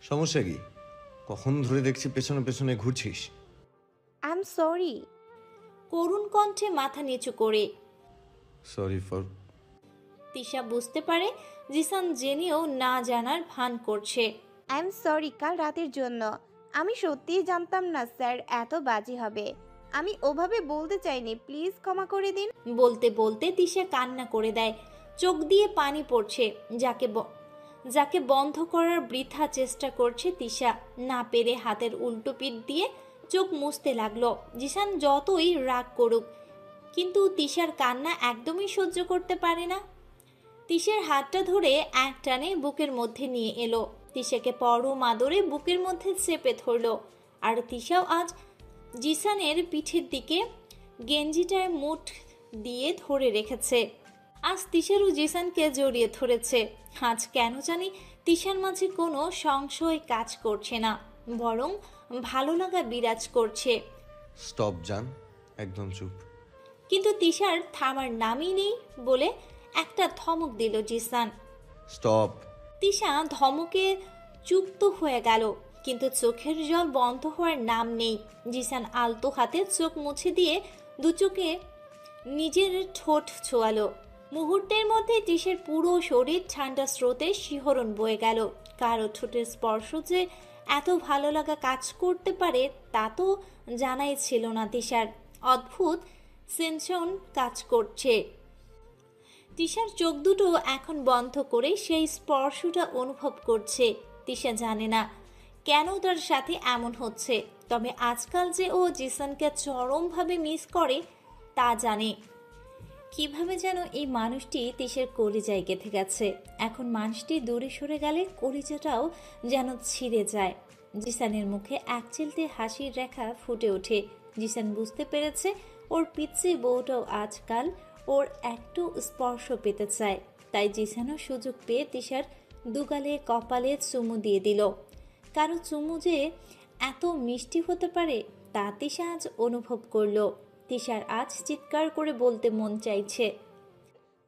সমস্যা কি? কখন ধরে দেখছি পেছনে পেছনে ঘুরছিস। I am sorry. করুণ কণ্ঠে মাথা নিচু করে। Sorry for. তিশা বুঝতে পারে জিসান জেনেও না জানার ভান করছে। আই এম সরি কাল রাতের জন্য। আমি সত্যিই জানতাম না স্যার এত বাজে হবে। আমি ওভাবে বলতে চাইনি, প্লিজ ক্ষমা করে দিন। বলতে বলতে তিশা কান্না করে দেয়। চোখ দিয়ে পানি পড়ছে। যাকে বন্ধ করার বৃথা চেষ্টা করছে তিশা। না পেরে হাতের উল্টো পিঠ দিয়ে চোখ মুছতে লাগলো। জিসান যতই রাগ করুক, কিন্তু তিশার কান্না একদমই সহ্য করতে পারে না। তিশার হাতটা ধরে এক টানে বুকের মধ্যে নিয়ে এলো। তিশাকে পরম আদরে বুকের মধ্যে চেপে ধরলো। আর তিশাও আজ জিসানের পিঠের দিকে গেঞ্জিটায় মুঠ দিয়ে ধরে রেখেছে। আজ তিশারও জিসানকে জড়িয়ে ধরেছে। আজ কেন জানি তিশার মাঝে কোনো সংশয় কাজ করছে না, বরং ভালো লাগা বিরাজ করছে। স্টপ জান, একদম চুপ। কিন্তু তিশার থামার নামই নেই বলে একটা ধমক দিল জিসান। স্টপ। তিশা ধমকে চুপ তো হয়ে গেল, কিন্তু চোখের জল বন্ধ হওয়ার নাম নেই। জিসান আলতো হাতে চোখ মুছে দিয়ে দু চোখে নিজের ঠোঁট ছোঁয়ালো। মুহূর্তের মধ্যে তিশার পুরো শরীর ঠান্ডা স্রোতে শিহরণ বয়ে গেল। কারো ঠোঁটের স্পর্শ যে এত ভালো লাগা কাজ করতে পারে তা তো জানাই ছিল না তিশার। অদ্ভুত সেন্সন কাজ করছে। তিশার চোখ দুটো এখন বন্ধ করে সেই স্পর্শটা অনুভব করছে। তিশা জানে না কেন তার সাথে এমন হচ্ছে, তবে আজকাল যে ও জিসানকে চরমভাবে মিস করে তা জানে। কিভাবে যেন এই মানুষটি তিশার কলিজায় গেঁথে গেছে। এখন মানুষটি দূরে সরে গেলে কলিজাটাও যেন ছিঁড়ে যায়। জিসানের মুখে এক চিলতে হাসির রেখা ফুটে ওঠে। জিসান বুঝতে পেরেছে ওর পিচ্ছি বউটাও আজকাল ওর একটু স্পর্শ পেতে চায়। তাই জিসানও সুযোগ পেয়ে তিশার দুগালে কপালে চুমু দিয়ে দিল। কারো চুমু যে এত মিষ্টি হতে পারে তা তিশা আজ অনুভব করলো। তিশার আজ চিৎকার করে বলতে মন চাইছে,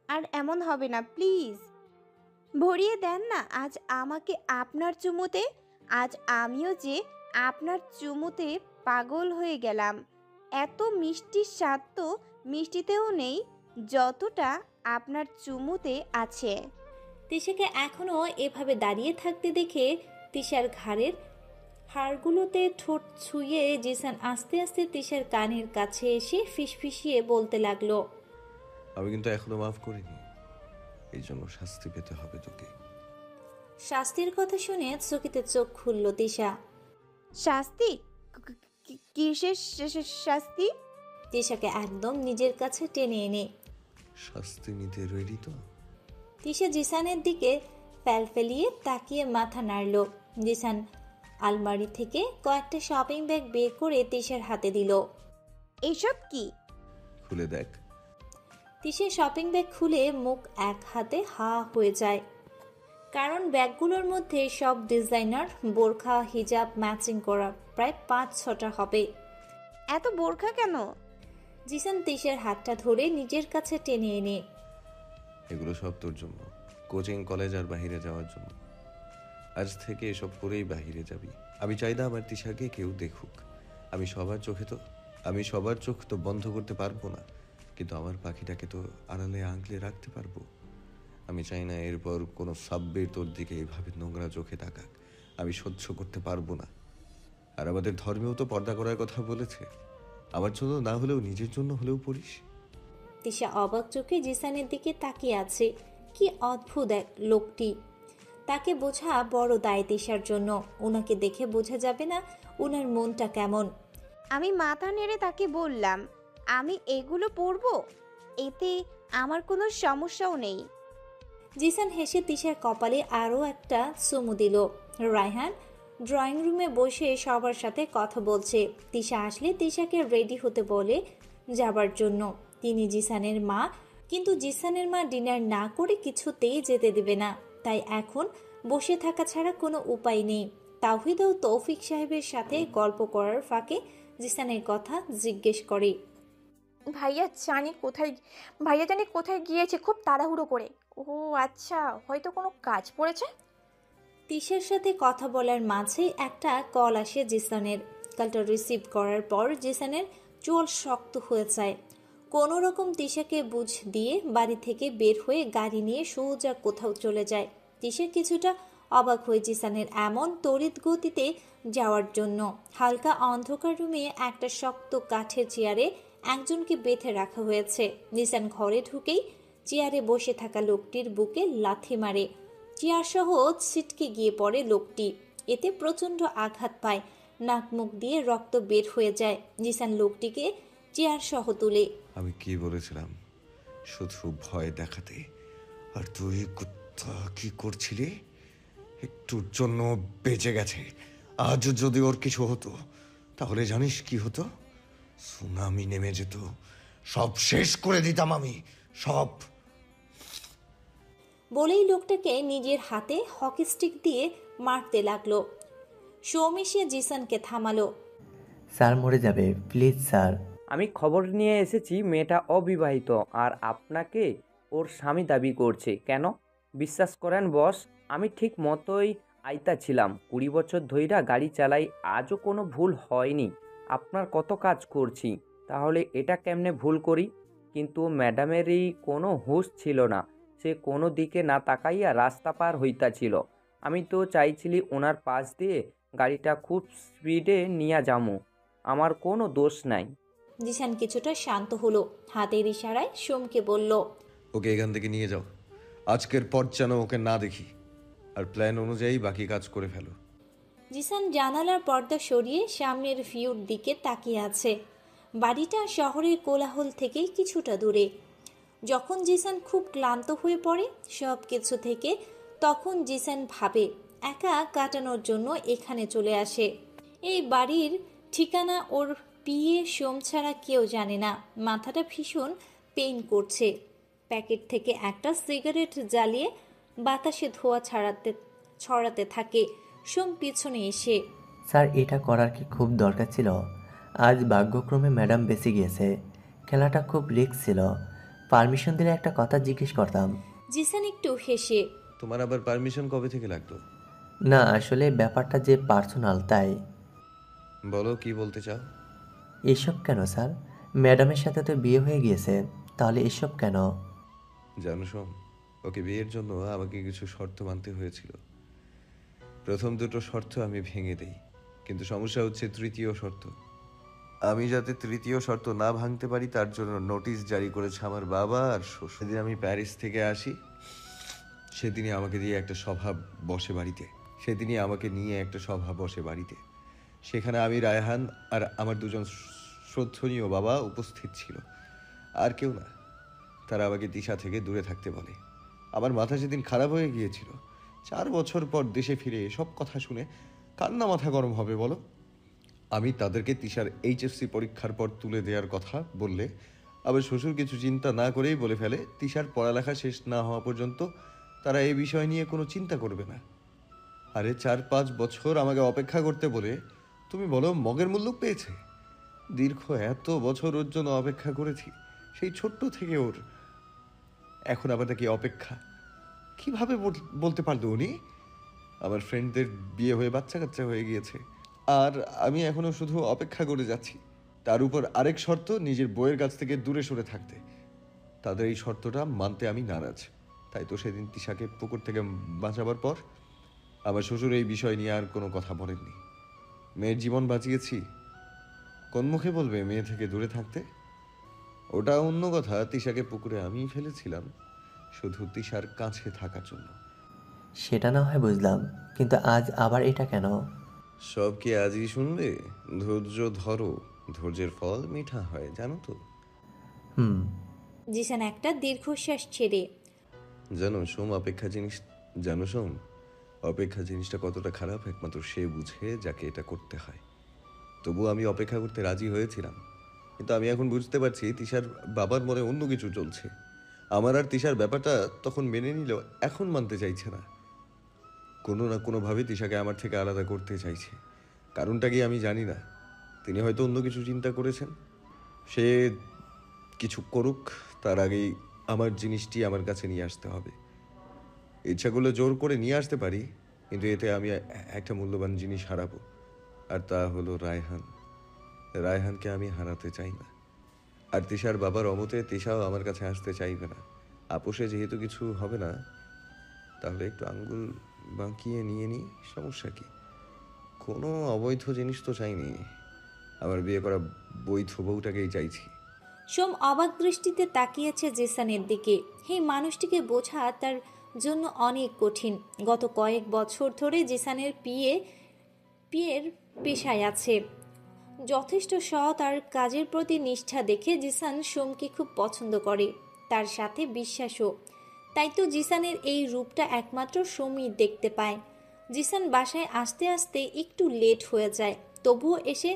আর এমন হবে না প্লিজ। ভরিয়ে দেন না আজ আমাকে আপনার চুমুতে। আজ আমিও যে আপনার চুমুতে পাগল হয়ে গেলাম। এত মিষ্টির স্বাদ তো মিষ্টিতেও নেই যতটা আপনার চুমুতে আছে। তিশাকে এখনো এভাবে দাঁড়িয়ে থাকতে দেখে তিশার ঘাড়ের হাড়গুলোতে ঠোঁট ছুঁয়ে জিসান আস্তে আস্তে তিশার কানের কাছে এসে ফিসফিসিয়ে বলতে লাগলো, আমি কিন্তু এখনো মাফ করিনি, এই জন্য শাস্তি পেতে হবে তোকে। শাস্তির কথা শুনে চকিতে চোখ খুলল তিশা। শাস্তি? কিসের শাস্তি? তিশাকে একদম নিজের কাছে টেনে এনে শাস্তি নিতে রেডি তো? তিশা জিসানের দিকে ফেলিয়ে তাকিয়ে মাথা নাড়ল। জিসান আলমারি থেকে কয়েকটা শপিং ব্যাগ বের করে তিশার হাতে দিল। এসব কি? খুলে দেখ। তিশা শপিং ব্যাগ খুলে মুখ এক হাতে হা হয়ে যায়, কারণ ব্যাগগুলোর মধ্যে সব ডিজাইনার বোরখা হিজাব ম্যাচিং করা, প্রায় 5-6টা হবে। এত বোরখা কেন? জিসান তিশার হাতটা ধরে নিজের কাছে টেনে এনে, এগুলো সব তোর জন্য, কোচিং কলেজ আর বাহিরে যাওয়ার জন্য। আজ থেকে এসব পরেই বাহিরে যাবি। আমি চাই না আমার তিশাকে কেউ দেখুক। আমি সবার চোখ তো বন্ধ করতে পারবো না, কিন্তু আমার পাখিটাকে তো আড়ালে আঁকলে রাখতে পারবো। আমি চাই না এরপর কোনো সাব্বির তোর দিকে এইভাবে নোংরা চোখে তাকাক। আমি সহ্য করতে পারবো না। আর আমাদের ধর্মেও তো পর্দা করার কথা বলেছে। আমার জন্য না হলেও নিজের জন্য হলেও পড়িস। তিশা অবাক চোখে জিসানের দিকে তাকিয়ে আছে। কি অদ্ভুত এক লোকটি। তাকে বোঝা বড় দায় তিশার জন্য। ওনাকে দেখে বোঝা যাবে না ওনার মনটা কেমন। আমি মাথা নেড়ে তাকে বললাম, আমি এগুলো পরবো, এতে আমার কোনো সমস্যাও নেই। জিসান হেসে তিশার কপালে আরও একটা চুমু দিল। রায়হান ড্রয়িং রুমে বসে সবার সাথে কথা বলছে। তিশা আসলে তিশাকে রেডি হতে বলে যাবার জন্য। তিনি জিসানের মা, কিন্তু জিসানের মা ডিনার না করে কিছুতেই যেতে দেবে না। তাই এখন বসে থাকা ছাড়া কোনো উপায় নেই। তাওহিদ ও তৌফিক সাহেবের সাথে গল্প করার ফাঁকে জিসানের কথা জিজ্ঞেস করে, ভাইয়া জানি কোথায় গিয়েছে খুব তাড়াহুড়ো করে। ও আচ্ছা, হয়তো কোনো কাজ পড়েছে। তিশার সাথে কথা বলার মাঝেই একটা কল আসে জিসানের। কলটা রিসিভ করার পর জিসানের চুল শক্ত হয়ে যায়। কোনো রকম তিশাকে বুঝ দিয়ে বাড়ি থেকে বের হয়ে গাড়ি নিয়ে সোজা কোথাও চলে যায়। তিশা কিছুটা অবাক হয়ে জিসানের এমন তড়িৎ গতিতে যাওয়ার জন্য। হালকা অন্ধকার রুমে একটা শক্ত কাঠের চেয়ারে একজনকে বেঁধে রাখা হয়েছে। জিসান ঘরে ঢুকেই চেয়ারে বসে থাকা লোকটির বুকে লাথি মারে। চেয়ার সহ ছিটকে গিয়ে পড়ে লোকটি। এতে প্রচণ্ড আঘাত পায়, নাক মুখ দিয়ে রক্ত বের হয়ে যায়। জিসান লোকটিকে চেয়ার সহ তুলে। আমি কি বলেছিলাম? শুধু ভয় দেখাতে। আর তুই কুত্তা কি করছিলি? একটুর জন্য বেঁচে গেছে। আজ যদি ওর কিছু হতো তাহলে জানিস কি হতো? সুনামি নেমে যেত, সব শেষ করে দিতাম আমি, সব। বলেই লোকটাকে নিজের হাতে হকি স্টিক দিয়ে মারতে লাগলো। সৌমি সে জিসানকে থামালো। স্যার মরে যাবে, প্লিজ স্যার। আমি খবর নিয়ে এসেছি মেয়েটা অবিবাহিত আর আপনাকে ওর স্বামী দাবি করছে। কেন? বিশ্বাস করেন বস, আমি ঠিক মতোই আইতা ছিলাম। 20 বছর ধইরা গাড়ি চালাই, আজও কোনো ভুল হয়নি। আপনার কত কাজ করছি, তাহলে এটা কেমনে ভুল করি? কিন্তু ম্যাডামেরই কোনো হুঁশ ছিল না। সে কোনো দিকে না তাকাইয়া রাস্তা পার হইতাছিল। আমি তো চাইছিলি ওনার পাশ দিয়ে গাড়িটা খুব স্পিডে নিয়ে যামু। আমার কোনো দোষ নাই। জিসান কিছুটা শান্ত হলো। হাতের ইশারায় সোমকে বলল, ওকে এখান থেকে নিয়ে যাও। আজকের পর যেন ওকে না দেখি। আর প্ল্যান অনুযায়ী বাকি কাজ করে ফেলো। জিসান জানালার পর্দা সরিয়ে সামনের ভিউর দিকে তাকিয়ে আছে। বাড়িটা শহরের কোলাহল থেকে কিছুটা দূরে। যখন জিসান খুব ক্লান্ত হয়ে পড়ে সব কিছু থেকে, তখন জিসান ভাবে একা কাটানোর জন্য এখানে চলে আসে। এই বাড়ির ঠিকানা ওর পিয়ে সোম ছাড়া কেউ জানে না। মাথাটা ভীষণ পেইন করছে। প্যাকেট থেকে একটা সিগারেট জ্বালিয়ে বাতাসে ধোঁয়া ছড়াতে থাকে। সোম পিছনে এসে, স্যার এটা করার কি খুব দরকার ছিল? আজ ভাগ্যক্রমে ম্যাডাম বেঁচে গিয়েছে। খেলাটা খুব রিস্ক ছিল। পারমিশন দিলে একটা কথা জিজ্ঞেস করতাম। জিসান একটু হেসে, তোমার আবার পারমিশন কবে থেকে লাগতো? না আসলে ব্যাপারটা যে পার্সোনাল, তাই। বলো কি বলতে চাও? এসব কেন স্যার? ম্যাডামের সাথে তো বিয়ে হয়ে গিয়েছে, তাহলে এসব কেন? জানো সোম, ওকে বিয়ের জন্য আমাকে কিছু শর্ত মানতে হয়েছিল। প্রথম দুটো শর্ত আমি ভেঙে দেই, কিন্তু সমস্যা হচ্ছে তৃতীয় শর্ত। আমি যাতে তৃতীয় শর্ত না ভাঙতে পারি তার জন্য নোটিশ জারি করেছে আমার বাবা আর শ্বশুর। সেদিন আমি প্যারিস থেকে আসি, সেদিনই আমাকে দিয়ে একটা সভা বসে বাড়িতে। সেদিনই আমাকে নিয়ে একটা সভা বসে বাড়িতে। সেখানে আমি, রায়হান আর আমার দুজন শ্রদ্ধনীয় বাবা উপস্থিত ছিল, আর কেউ না। তারা আমাকে দিশা থেকে দূরে থাকতে বলে। আমার মাথা সেদিন খারাপ হয়ে গিয়েছিল। 4 বছর পর দেশে ফিরে এসব কথা শুনে কান্না মাথা গরম হবে বলো? আমি তাদেরকে তিশার এইচএসসি পরীক্ষার পর তুলে দেওয়ার কথা বললে আবার শ্বশুর কিছু চিন্তা না করেই বলে ফেলে তিশার পড়ালেখা শেষ না হওয়া পর্যন্ত তারা এই বিষয় নিয়ে কোনো চিন্তা করবে না। আরে 4-5 বছর আমাকে অপেক্ষা করতে বলে তুমি বলো মগের মূল্য পেয়েছে? দীর্ঘ এত বছর ওর জন্য অপেক্ষা করেছি, সেই ছোট্ট থেকে ওর। এখন আবার নাকি অপেক্ষা? কিভাবে বলতে পারলো উনি? আমার ফ্রেন্ডদের বিয়ে হয়ে বাচ্চা কাচ্চা হয়ে গিয়েছে, আর আমি এখনো শুধু অপেক্ষা করে যাচ্ছি। তার উপর আরেক শর্ত, নিজের বইয়ের কাছ থেকে দূরে সরে থাকতে। তাদের এই শর্তটা মানতে আমি নারাজ। তাই তো সেদিন তিশাকে পুকুর থেকে বাঁচাবার পর আমার শ্বশুর এই বিষয় নিয়ে আর কোনো কথা বলেননি। মেয়ের জীবন বাঁচিয়েছি, কোন মুখে বলবে মেয়ে থেকে দূরে থাকতে? ওটা অন্য কথা, তিশাকে পুকুরে আমিই ফেলেছিলাম শুধু তিশার কাছে থাকার জন্য। সেটা না হয় বুঝলাম, কিন্তু আজ আবার এটা কেন? সব কি আজই শুনবে? ধৈর্য ধরো, ধৈর্যের ফল মিঠা হয়, জানো তো? হুম। জিসান একটা দীর্ঘশ্বাস ছেড়ে, জানো সোম, অপেক্ষা জিনিসটা কতটা খারাপ একমাত্র সে বুঝে যাকে এটা করতে হয়। তবু আমি অপেক্ষা করতে রাজি হয়েছিলাম, কিন্তু আমি এখন বুঝতে পারছি তিশার বাবার মনে অন্য কিছু চলছে। আমার আর তিশার ব্যাপারটা তখন মেনে নিলেও এখন মানতে চাইছে না। কোনো না কোনোভাবে তিশাকে আমার থেকে আলাদা করতে চাইছে। কারণটা কি আমি জানি না। তিনি হয়তো অন্য কিছু চিন্তা করেছেন। সে কিছু করুক, তার আগেই আমার জিনিসটি আমার কাছে নিয়ে আসতে হবে। ইচ্ছাগুলো জোর করে নিয়ে আসতে পারি, কিন্তু এতে আমি একটা মূল্যবান জিনিস হারাবো, আর তা হলো রায়হান। রায়হানকে আমি হারাতে চাই না। আর তিশার বাবার অমতে তিশাও আমার কাছে আসতে চাইবে না। আপোষে যেহেতু কিছু হবে না, তাহলে একটু আঙ্গুল বাঁকিয়ে নিয়ে নিই, সমস্যা কি? কোনো অবৈধ জিনিস তো চাইনি, আমার বিয়ে করা বৈধ বউটাকেই চাইছি। সোম অবাক দৃষ্টিতে তাকিয়েছে জিসানের দিকে। এই মানুষটিকে বোঝা তার জন্য অনেক কঠিন। গত কয়েক বছর ধরে জিসানের বিয়ের পেশায় আছে, যথেষ্ট সৎ আর কাজের প্রতি নিষ্ঠা দেখে জিসান সোমকে খুব পছন্দ করে, তার সাথে বিশ্বাসও। তাই তো জিসানের এই রূপটা একমাত্র সোমই দেখতে পায়। জিসান বাসায় আসতে আসতে একটু লেট হয়ে যায়, তবুও এসে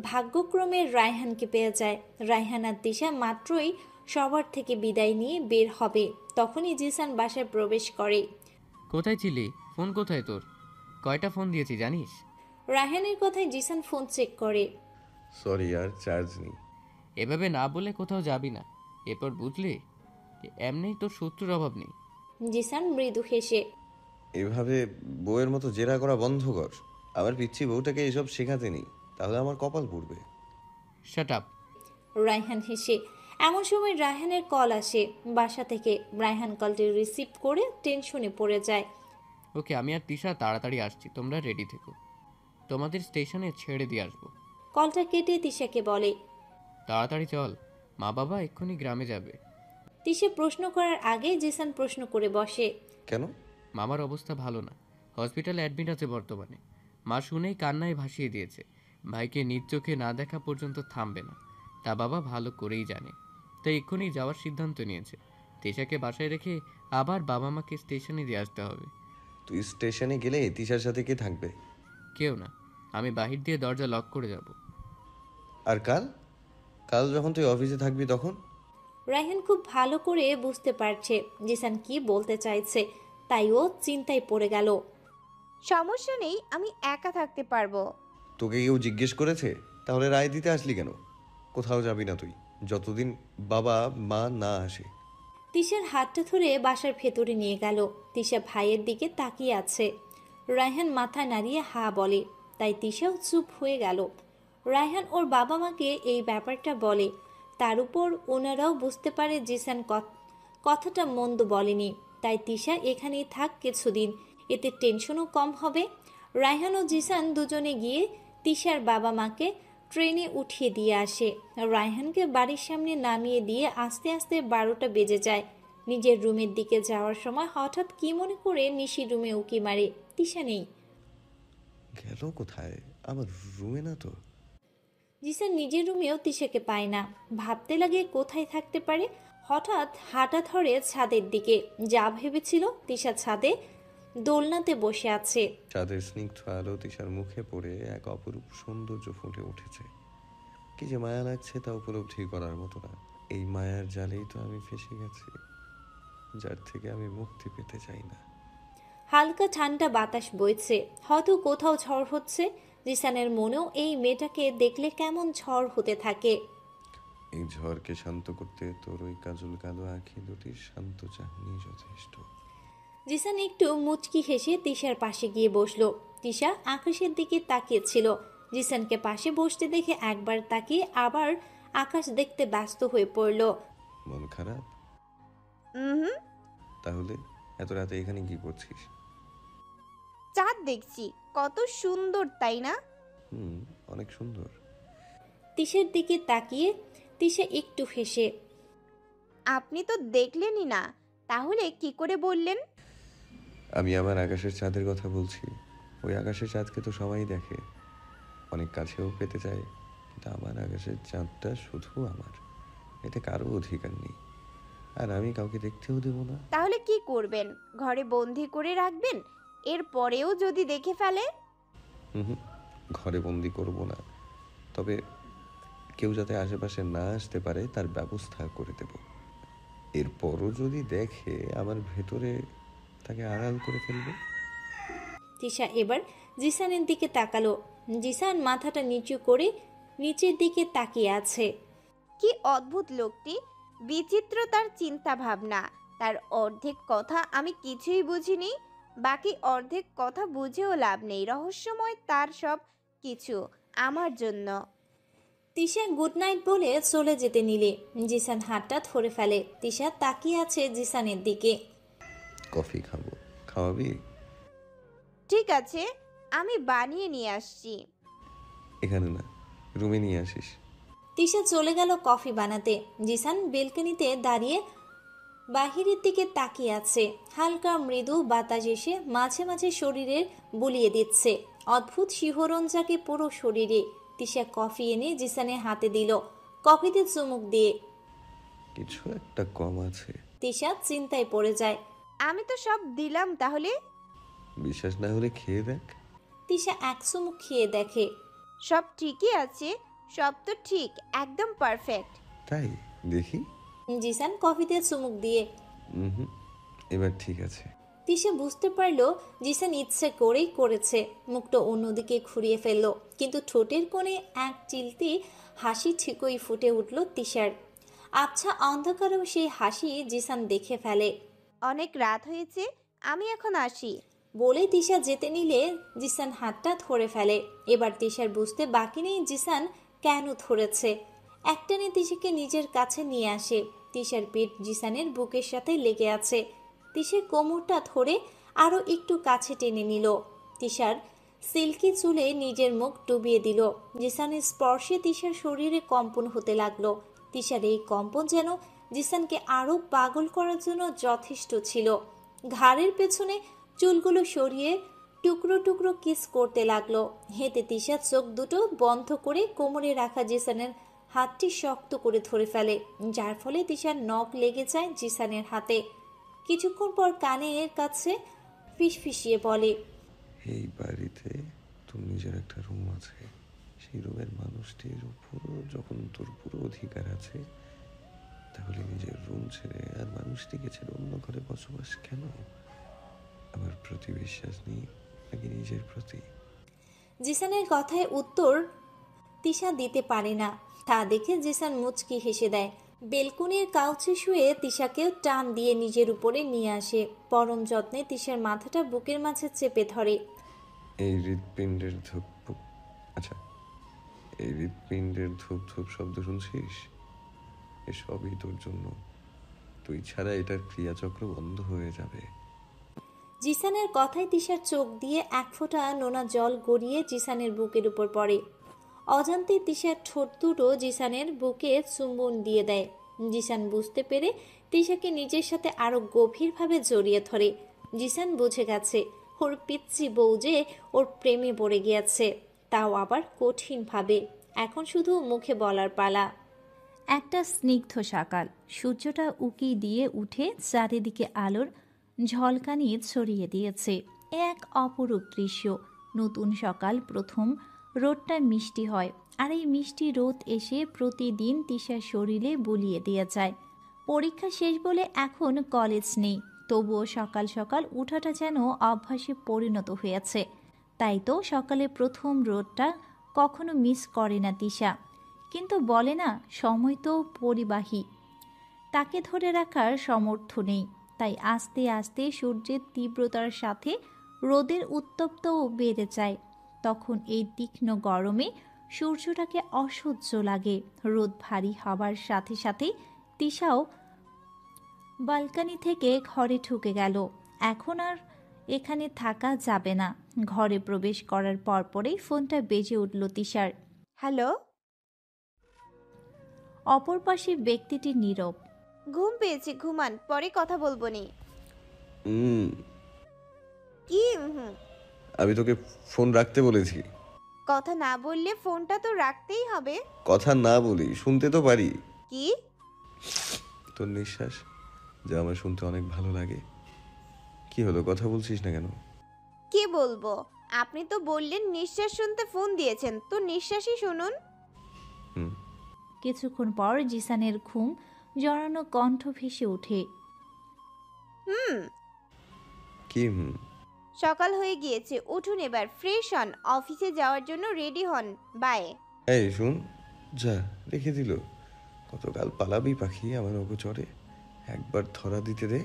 ভাগ্যক্রমে রায়হানকে পেয়ে যায়। রায়হান আর দিশা মাত্রই সবার থেকে বিদায় নিয়ে বের হবে, তখনই জিসান বাসায় প্রবেশ করে। কোথায় ছিলি? ফোন কোথায় তোর? কয়টা ফোন দিয়েছি জানিস? রায়হানের কথায় জিসান ফোন চেক করে। সরি আর চার্জ নেই। এভাবে না বলে কোথাও যাবি না, এরপর বুঝলি এমনি তোর শত্রুর অভাব নেই। জিসান মৃদু হেসে। এভাবে বউয়ের মতো জেরা করা বন্ধ কর। আমার পিচ্ছি বউটাকে এসব শেখাতে নেই, তাহলে আমার কপাল পুড়বে। Shut up. রায়হান হেসে। এমন সময় রায়হানের কল আসে বাসা থেকে। রায়হান কলটি রিসিভ করে টেনশনে পড়ে যায়। ওকে, আমি আর তিশা তাড়াতাড়ি আসছি, তোমরা রেডি থেকো, তোমাদের স্টেশনে ছেড়ে দিয়ে আসবো। কলটা কেটে তিশাকে বলে। তাড়াতাড়ি চল, মা বাবা এক্ষুনি গ্রামে যাবে। তিশা প্রশ্ন করার আগে জিসান প্রশ্ন করে বসে। কেন? মামার অবস্থা ভালো না, হসপিটালে অ্যাডমিট আছে বর্তমানে। মা শুনেই কান্নায় ভাসিয়ে দিয়েছে, ভাইকে নিজ চোখে না দেখা পর্যন্ত থামবে না, তা বাবা ভালো করেই জানে। তাই এক্ষুনি যাওয়ার সিদ্ধান্ত নিয়েছে। তেশাকে বাসায় রেখে আবার বাবা মাকে স্টেশনে দিয়ে আসতে হবে। তুই স্টেশনে গেলে তিশার সাথে কে থাকবে? কেউ না, আমি বাহির দিয়ে দরজা লক করে যাব। আর কাল কাল যখন তুই অফিসে থাকবি তখন? রায়হান খুব ভালো করে বুঝতে পারছে জিসান কি বলতে চাইছে, তাই ও চিন্তায় পড়ে গেল। সমস্যা নেই, আমি একা থাকতে পারবো। তোকে কেউ জিজ্ঞেস করেছে? তাহলে রায় দিতে আসলি কেন? কোথাও যাবি না তুই, যতদিন বাবা মা না আসে। তিশার হাতটা ধরে বাসার ভেতরে নিয়ে গেল। তিশা ভাইয়ের দিকে তাকিয়ে আছে। রায়হান মাথা নাড়িয়ে হা বলে, তাই তিশাও চুপ হয়ে গেল। রায়হান ওর বাবা মাকে এই ব্যাপারটা বলে, তার উপর ওনারাও বুঝতে পারে জিসান কথাটা মন্দ বলেনি। তাই তিশা এখানেই থাক কিছুদিন, এতে টেনশনও কম হবে। রায়হান ও জিসান দুজনে গিয়ে তিশার বাবা মাকে ট্রেনে উঠিয়ে দিয়ে আসে। রায়হানকে বাড়ির সামনে নামিয়ে দিয়ে আস্তে আস্তে 12টা বেজে যায়। নিজের রুমের দিকে যাওয়ার সময় হঠাৎ কি মনে করে নিশি রুমে উকি মারে, তিশা নেই। গেল কোথায়? আমার রুমে না তো। জিসান নিজের রুমেও তিশাকে পায় না, ভাবতে লাগে কোথায় থাকতে পারে। হঠাৎ হাঁটা ধরে ছাদের দিকে, যা ভেবেছিল তিশা ছাদে দোলনাতে বসে আছে। চাঁদের স্নিগ্ধ আলো তিশার মুখে পড়ে এক অপরূপ সৌন্দর্য ফুটে উঠেছে। কি যে মায়া লাগছে তা উপলব্ধি করার মতো না। এই মায়ার জালেই তো আমি ফেসে গেছি, যার থেকে আমি মুক্তি পেতে চাই না। হালকা ঠান্ডা বাতাস বইছে, হয়তো কোথাও ঝড় হচ্ছে। জিসানের মনেও এই মেয়েটাকে দেখলে কেমন ঝড় হতে থাকে। এই ঝড়কে শান্ত করতে তোর ওই কাজল কালো আঁখি দুটির শান্ত চাহনি যথেষ্ট। জিসান একটু মুচকি হেসে তিশার পাশে গিয়ে বসলো। তিশা আকাশের দিকে তাকিয়েছিল। জিসানকে পাশে বসতে দেখে একবার তাকিয়ে আবার আকাশ দেখতে ব্যস্ত হয়ে পড়ল। মন খারাপ? হুম, তাহলে এত রাতে এখানে কি করছিস? চাঁদ দেখছি, কত সুন্দর তাই না? অনেক সুন্দর। তিশার দিকে তাকিয়ে তিশা একটু হেসে। আপনি তো দেখলেনই না, তাহলে কি করে বললেন? আমি আমার আকাশের চাঁদের কথা বলছি। ওই আকাশের চাঁদকে তো সবাই দেখে, অনেক কাছেও পেতে চায়, কিন্তু আমার আকাশের চাঁদটা শুধু আমার, এতে কারো অধিকার নেই, আর আমি কাউকে দেখতেও দেব না। তাহলে কি করবেন? ঘরে বন্দি করে রাখবেন? এর পরেও যদি দেখে ফেলে? ঘরে বন্দি করব না, তবে কেউ যাতে আশেপাশে না আসতে পারে তার ব্যবস্থা করে দেব। এরপরও যদি দেখে আমার ভেতরে, তাকে আড়াল করে ফেলবে। তিশা এবার জিসানের দিকে তাকালো। জিসান মাথাটা নিচু করে নিচের দিকে তাকিয়ে আছে। কি অদ্ভুত লোকটি, বিচিত্র তার চিন্তা ভাবনা। তার অর্ধেক কথা আমি কিছুই বুঝিনি। বাকি অর্ধেক কথা বুঝেও লাভ নেই, রহস্যময় তার সব কিছু আমার জন্য। তিশা গুড নাইট বলে চলে যেতে নিলে জিসান হাতটা ধরে ফেলে। তিশা তাকিয়ে আছে জিসানের দিকে। কফি খাবো, খাওয়াবি? ঠিক আছে, আমি বানিয়ে নিয়ে আসছি। এখানে না, রুমে নিয়ে আসিস। তিশা চলে গেল কফি বানাতে। জিসান বেলকনিতে দাঁড়িয়ে বাহিরের দিকে তাকিয়ে আছে। হালকা মৃদু বাতাস এসে মাঝে মাঝে শরীরের বুলিয়ে দিচ্ছে। অদ্ভুত শিহরণ জাগে পুরো শরীরে। তিশা কফি এনে জিসানের হাতে দিল, কফিতে চুমুক দিয়ে। কিছু একটা কম আছে। তিশা চিন্তায় পড়ে যায়। আমি তো সব দিলাম, তাহলে? বিশ্বাস না হলে খেয়ে দেখ। তিশা এক চুমুক খেয়ে দেখে। সব ঠিকই আছে, সব তো ঠিক, একদম পারফেক্ট। তাই? দেখি। জিসান কফিতে চুমুক দিয়ে। হুম, এবার ঠিক আছে। তিশা বুঝতে পারলো জিসান ইচ্ছে করেই করেছে। মুখটা অন্যদিকে ঘুরিয়ে ফেললো, কিন্তু ঠোঁটের কোণে এক চিলতি হাসি ঠিকই ফুটে উঠল তিশার। আচ্ছা অন্ধকারেও সেই হাসি জিসান দেখে ফেলে। অনেক রাত হয়েছে, আমি এখন আসি। বলে তিশা যেতে নিলে জিসান হাতটা ধরে ফেলে। এবার তিশার বুঝতে বাকি নেই জিসান কেন ধরেছে। একটানে তিশাকে নিজের কাছে নিয়ে আসে। তিশার পেট জিসানের বুকের সাথে লেগে আছে। তিশার কোমরটা ধরে আরো একটু কাছে টেনে নিল। তিশার সিল্কি চুলে নিজের মুখ ডুবিয়ে দিল। জিসানের স্পর্শে তিশার শরীরে কম্পন হতে লাগলো। তিশার এই কম্পন যেন জিসানকে আরো পাগল করার জন্য যথেষ্ট ছিল। ঘাড়ের পেছনে চুলগুলো সরিয়ে টুকরো টুকরো কিস করতে লাগলো। হেঁটে তিশা চোখ দুটো বন্ধ করে কোমরে রাখা জিসানের হাতটি শক্ত করে ধরে ফেলে, যার ফলে তিশার নখ লেগে যায় জিসানের হাতে। কিছুক্ষণ পর কানের কাছে ফিসফিসিয়ে বলে, এই বাড়িতে তোর নিজের একটা রুম আছে। সেই রুমের মানুষটির উপর যখন তোর পুরো অধিকার আছে, তাহলে নিজের রুম ছেড়ে আর মানুষটিকে ছেড়ে অন্য ঘরে বসবাস কেন? আমার প্রতি বিশ্বাস নেই নাকি নিজের প্রতি? জিসানের কথায় উত্তর তিশা দিতে পারে না। তা দেখে জিসান মুচকি হেসে দেয়। বেলকুনির কাউচে শুয়ে তিশাকেও টান দিয়ে নিজের উপরে নিয়ে আসে। পরম যত্নে তিশার মাথাটা বুকের মাঝে চেপে ধরে। এই হৃৎপিণ্ডের ধূপ, আচ্ছা, এই হৃৎপিণ্ডের ধূপ ধূপ শব্দ শুনছিস? এসবই তোর জন্য। তুই ছাড়া এটার ক্রিয়াচক্র বন্ধ হয়ে যাবে। জিসানের কথায় তিশার চোখ দিয়ে এক ফোঁটা নোনা জল গড়িয়ে জিসানের বুকের উপর পড়ে। অজান্তে তিশার ঠোঁট দুটো জিসানের বুকে চুম্বন দিয়ে দেয়। জিসান বুঝতে পেরে তিশাকে নিজের সাথে আরো গভীরভাবে জড়িয়ে ধরে। জিসান বুঝে গেছে ওর পিচ্চি বউ যে ওর প্রেমে পড়ে গিয়েছে, তাও আবার কঠিনভাবে। এখন শুধু মুখে বলার পালা। একটা স্নিগ্ধ সকাল, সূর্যটা উকি দিয়ে উঠে চারিদিকে আলোর ঝলকানি ছড়িয়ে দিয়েছে। এ এক অপরূপ দৃশ্য। নতুন সকাল, প্রথম রোদটা মিষ্টি হয়, আর এই মিষ্টি রোদ এসে প্রতিদিন তিশার শরীরে বুলিয়ে দিয়ে যায়। পরীক্ষা শেষ বলে এখন কলেজ নেই, তবুও সকাল সকাল উঠাটা যেন অভ্যাসে পরিণত হয়েছে। তাই তো সকালে প্রথম রোদটা কখনো মিস করে না তিশা। কিন্তু বলে না, সময় তো পরিবাহী, তাকে ধরে রাখার সামর্থ্য নেই। তাই আস্তে আস্তে সূর্যের তীব্রতার সাথে রোদের উত্তপ্তও বেড়ে যায়। তখন এই তীক্ষ্ণ গরমে সূর্যটাকে অসহ্য লাগে। রোদ ভারী হবার সাথে সাথেই তিশাও বালকানি থেকে ঘরে ঢুকে গেল। এখন আর এখানে থাকা যাবে না। ঘরে প্রবেশ করার পরপরেই ফোনটা বেজে উঠল তিশার। হ্যালো? অপর পাশে ব্যক্তিটি নীরব। ঘুম পেয়েছে, ঘুমান, পরে কথা বলবো নি। কি আমি তোকে ফোন রাখতে বলেছি। কথা না বললে ফোনটা তো রাখতেই হবে। কথা না বলি, শুনতে তো পারি। কি? তোর নিঃশ্বাস, যা আমার শুনতে অনেক ভালো লাগে। কি হলো, কথা বলছিস না কেন? কি বলবো? আপনি তো বললেন নিঃশ্বাস শুনতে ফোন দিয়েছেন, তো নিঃশ্বাসই শুনুন। কিছুক্ষণ পর জিসানের ঘুম জড়ানো কণ্ঠ ভেসে ওঠে। কি? সকাল হয়ে গিয়েছে, উঠুন এবার, ফ্রেশ হন, অফিসে যাওয়ার জন্য রেডি হন। বাই। এই শুন, যা, রেখে দিল। কতকাল পালাবি পাখি আমার অগোচরে? একবার ধরা দিতে দে,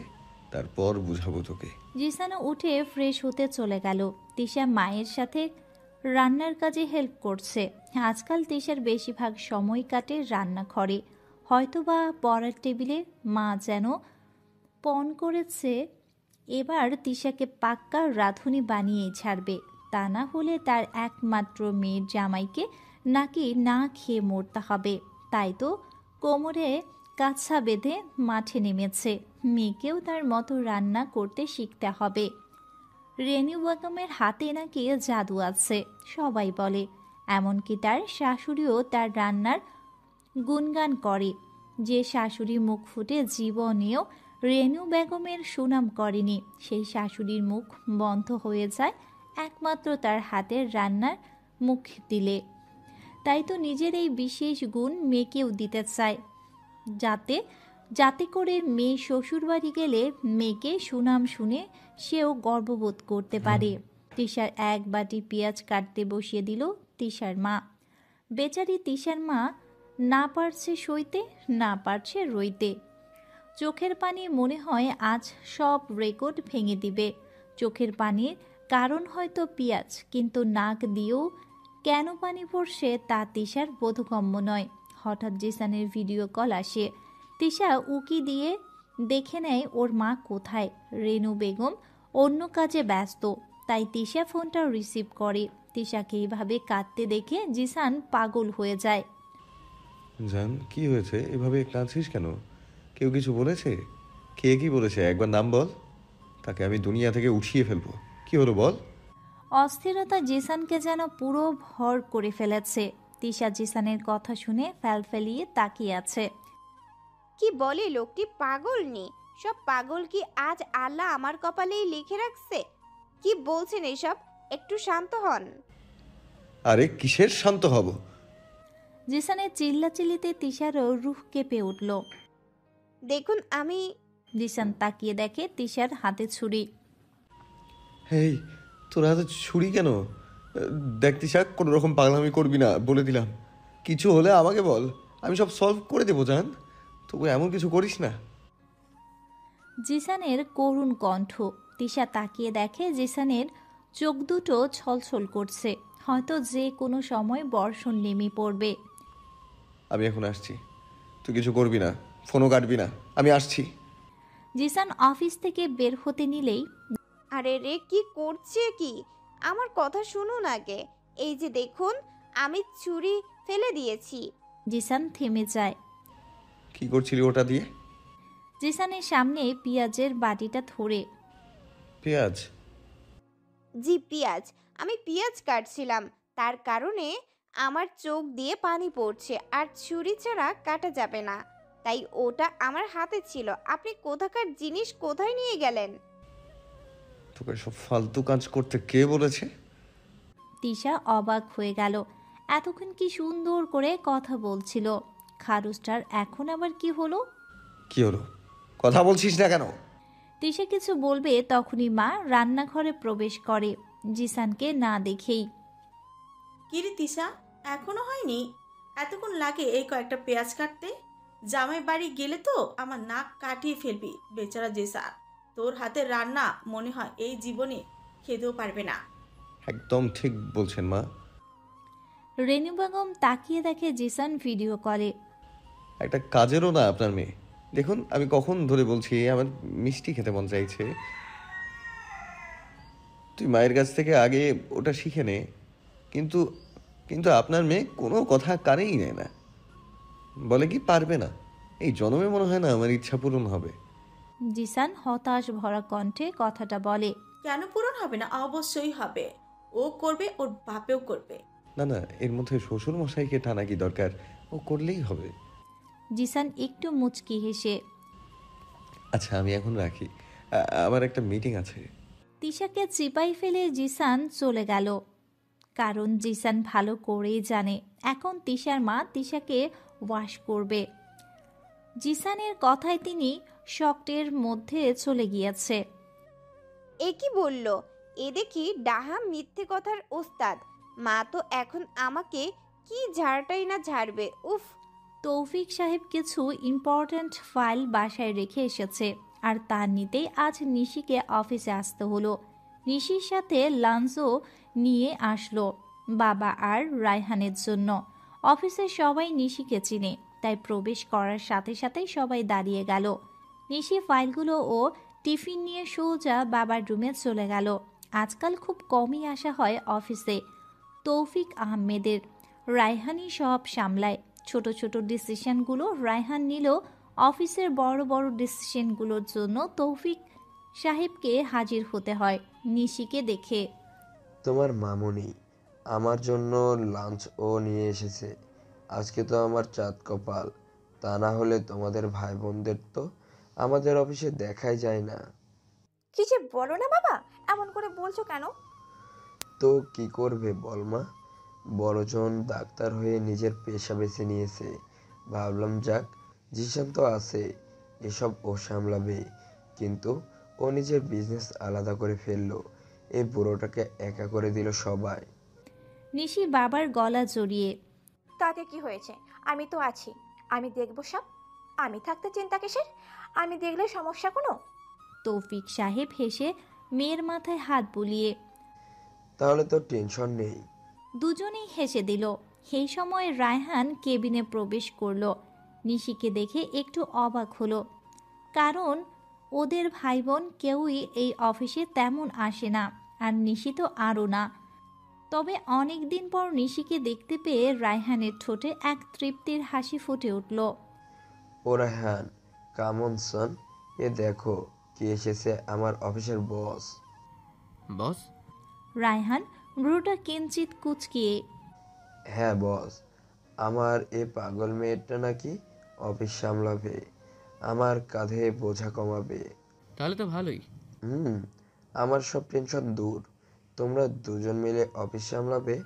তারপর বুঝাবো তোকে। জিসানও উঠে ফ্রেশ হতে চলে গেল। তিশা মায়ের সাথে রান্নার কাজে হেল্প করছে। আজকাল তিশার বেশিরভাগ সময় কাটে রান্নাঘরে, হয়তোবা পড়ার টেবিলে। মা যেন পণ করেছে এবার তিশাকে পাক্কা রাঁধুনি বানিয়েই ছাড়বে, তা না হলে তার একমাত্র মেয়ের জামাইকে নাকি না খেয়ে মরতে হবে। তাই তো কোমরে কাছা বেঁধে মাঠে নেমেছে। মেয়েকেও তার মতো রান্না করতে শিখতে হবে। রেনু বেগমের হাতে নাকি জাদু আছে সবাই বলে, এমনকি তার শাশুড়িও তার রান্নার গুণগান করে। যে শাশুড়ি মুখ ফুটে জীবনেও রেনু বেগমের সুনাম করেনি, সেই শাশুড়ির মুখ বন্ধ হয়ে যায় একমাত্র তার হাতের রান্নার মুখ দিলে। তাই তো নিজের এই বিশেষ গুণ মেয়েকেও দিতে চায়, যাতে যাতে করে মেয়ে শ্বশুরবাড়ি গেলে মেয়েকে সুনাম শুনে সেও গর্ববোধ করতে পারে। তিশার এক বাটি পেঁয়াজ কাটতে বসিয়ে দিল তিশার মা। বেচারি তিশার মা না পারছে সইতে, না পারছে রইতে। চোখের পানি মনে হয় আজ সব রেকর্ড ভেঙে দিবে। চোখের পানির কারণ হয়তো পেঁয়াজ, কিন্তু নাক দিয়েও কেন পানি পড়ছে তা তিশার বোধগম্য নয়। হঠাৎ জিসানের ভিডিও কল আসে। তিশা উকি দিয়ে দেখে নেয় ওর মা কোথায়। রেনু বেগম অন্য কাজে ব্যস্ত, তাই তিশা ফোনটা রিসিভ করে। তিশাকে এইভাবে কাঁদতে দেখে জিসান পাগল হয়ে যায়। জান, কি হয়েছে? এভাবে কাঁদছিস কেন? কেউ কিছু বলেছে? কে কি বলেছে একবার নাম বল, তাকে আমি দুনিয়া থেকে উঠিয়ে ফেলবো। কি হলো বল? অস্থিরতা জিসানকে যেন পুরো ভর করে ফেলেছে। তিশা জিসানের কথা শুনে ফেলফেলিয়ে তাকিয়ে আছে। কি বলে লোকটি? পাগল নি? সব পাগল কি আজ আল্লাহ আমার কপালেই লিখে রাখছে? কি বলছেন এসব? একটু শান্ত হন। আরে কিসের শান্ত হব? জিসানের চিল্লাচিল্লিতে তিশারও রুহ কেঁপে উঠল। দেখুন আমি জিসান তাকিয়ে দেখে তিশার হাতে ছুরি। হেই, তোর হাতে ছুরি কেন? দেখ তিশা, কোনো রকম পাগলামি করবি না বলে দিলাম। কিছু হলে আমাকে বল, আমি সব সলভ করে দেবো। জান, তবু এমন কিছু করিস না। জিসানের করুণ কণ্ঠ। তিশা তাকিয়ে দেখে জিসানের চোখ দুটো ছলছল করছে, হয়তো যে কোনো সময় বর্ষণ নেমে পড়বে। আমি এখন আসছি, তুই কিছু করবি না, ফোনও কাটবি না, আমি আসছি। জিসান অফিস থেকে বের হতে নিলেই আরে রে, কি করছে কি? আমার কথা শুনুন আগে। এই যে দেখুন, আমি ছুরি ফেলে দিয়েছি। জিসান থেমে যায়। কি করছিলি ওটা দিয়ে? জিসানের সামনে পেঁয়াজের বাটিটা ধরে। পেঁয়াজ? জি পেঁয়াজ। আমি পেঁয়াজ কাটছিলাম, তার কারণে আমার চোখ দিয়ে পানি পড়ছে, আর ছুরি ছাড়া কাটা যাবে না, তাই ওটা আমার হাতে ছিল। আপনি কোথাকার জিনিস কোথায় নিয়ে গেলেন? তোকে সব ফালতু কাজ করতে কে বলেছে? তিশা অবাক হয়ে গেল। এতক্ষণ কি সুন্দর করে কথা বলছিল, খারুসটার এখন আবার কি হলো? কি হলো? কথা বলছিস না কেন? তিশা কিছু বলবে তখনই মা রান্নাঘরে প্রবেশ করে, জিসানকে না দেখেই। কিরে তিশা, এখনো হয়নি? এতক্ষণ লাগে এই কয়েকটা পেঁয়াজ কাটতে? জামাই বাড়ি গেলে তো আমার নাক কাটিয়ে ফেলবি। বেচারা জেসা, তোর হাতের রান্না মনে হয় এই জীবনে খেতেও পারবে না। একদম ঠিক বলছেন মা। রেনু বেগম তাকিয়ে দেখে জিসান ভিডিও কলে। একটা কাজেরও না আপনার মেয়ে। দেখুন, আমি কখন ধরে বলছি আমার মিষ্টি খেতে মন চাইছে। তুই মায়ের কাছ থেকে আগে ওটা শিখে নে। কিন্তু কিন্তু আপনার মেয়ে কোনো কথা কানেই নেয় না, বলে কি পারবে না। এই জন্মে মনে হয় না আমার ইচ্ছা পূরণ হবে। জিসান হতাশ ভরা কণ্ঠে কথাটা বলে। কেন পূরণ হবে না? অবশ্যই হবে। ও করবে, ওর বাপেও করবে। না না, এর মধ্যে শ্বশুর মশাইকে টানা কি দরকার? ও করলেই হবে। জিসান একটু মুচকি হেসে। আচ্ছা, আমি এখন রাখি, আমার একটা মিটিং আছে। তিশাকে চিপাই ফেলে জিসান চলে গেল, কারণ জিসান ভালো করেই জানে এখন তিশার মা তিশাকে ওয়াশ করবে। জিসানের কথায় তিনি শকের মধ্যে চলে গিয়েছে। এ কি বলল? এ দেখি ডাহা মিথ্যে কথার ওস্তাদ। মা তো এখন আমাকে কি ঝাড়টাই না ঝাড়বে। উফ! তৌফিক সাহেব কিছু ইম্পর্ট্যান্ট ফাইল বাসায় রেখে এসেছে, আর তার নিতেই আজ নিশিকে অফিসে আসতে হলো। নিশির সাথে লাঞ্চও নিয়ে আসলো বাবা আর রায়হানের জন্য। অফিসের সবাই নিশিকে চিনে, তাই প্রবেশ করার সাথে সাথেই সবাই দাঁড়িয়ে গেল। নিশি ফাইলগুলো ও টিফিন নিয়ে সোজা বাবার রুমে চলে গেল। আজকাল খুব কমই আসা হয় অফিসে তৌফিক আহমেদের। রায়হানই সব সামলায়। ছোট ছোট ডিসিশনগুলো রায়হান নিলেও অফিসের বড় বড় ডিসিশনগুলোর জন্য তৌফিক সাহেবকে হাজির হতে হয় নিশিকে দেখে। তোমার মামুনি আমার জন্য লাঞ্চও নিয়ে এসেছে। আজকে তো আমার চাঁদ কপাল, তা না হলে তোমাদের ভাই বোনদের তো আমাদের অফিসে দেখাই যায় না। কি যে বলো না বাবা, এমন করে বলছো কেন? তো কি করবে বলমা, বড়জন ডাক্তার হয়ে নিজের পেশা বেছে নিয়েছে। ভাবলাম যাক, জিশান তো আছে, এসব ও সামলাবে। কিন্তু ও নিজের বিজনেস আলাদা করে ফেললো, এই বুড়োটাকে একা করে দিল সবাই। নিশি বাবার গলা জড়িয়ে, তাতে কি হয়েছে? আমি তো আছি, আমি দেখবো সব। আমি থাকতে চিন্তা কিসের? আমি দেখলে সমস্যা কোনো? তৌফিক সাহেব হেসে মেয়ের মাথায় হাত বুলিয়ে, তাহলে তো টেনশন নেই। দুজনেই হেসে দিল। সেই সময় রায়হান কেবিনে প্রবেশ করলো। নিশিকে দেখে একটু অবাক হলো, কারণ ওদের ভাই বোন কেউই এই অফিসে তেমন আসে না, আর নিশি তো আরও না। তবে অনেক দিন পর নিশিকে দেখতে পেয়ে রায়হানের ঠোঁটে এক তৃপ্তির হাসি ফুটে উঠল। ও রায়হান, কামন সন, এ দেখো কি এসেছে, আমার অফিসের বস। বস? রায়হান ভ্রুটা কিঞ্চিত কুচকিয়ে, হ্যাঁ বস, আমার এ পাগল মেয়েটা নাকি অফিস সামলাবে, আমার কাঁধে বোঝা কমাবে। তাহলে তো ভালোই। আমার সব টেনশন দূর। তোমরা দুজন মিলে অফিস সামলাবে,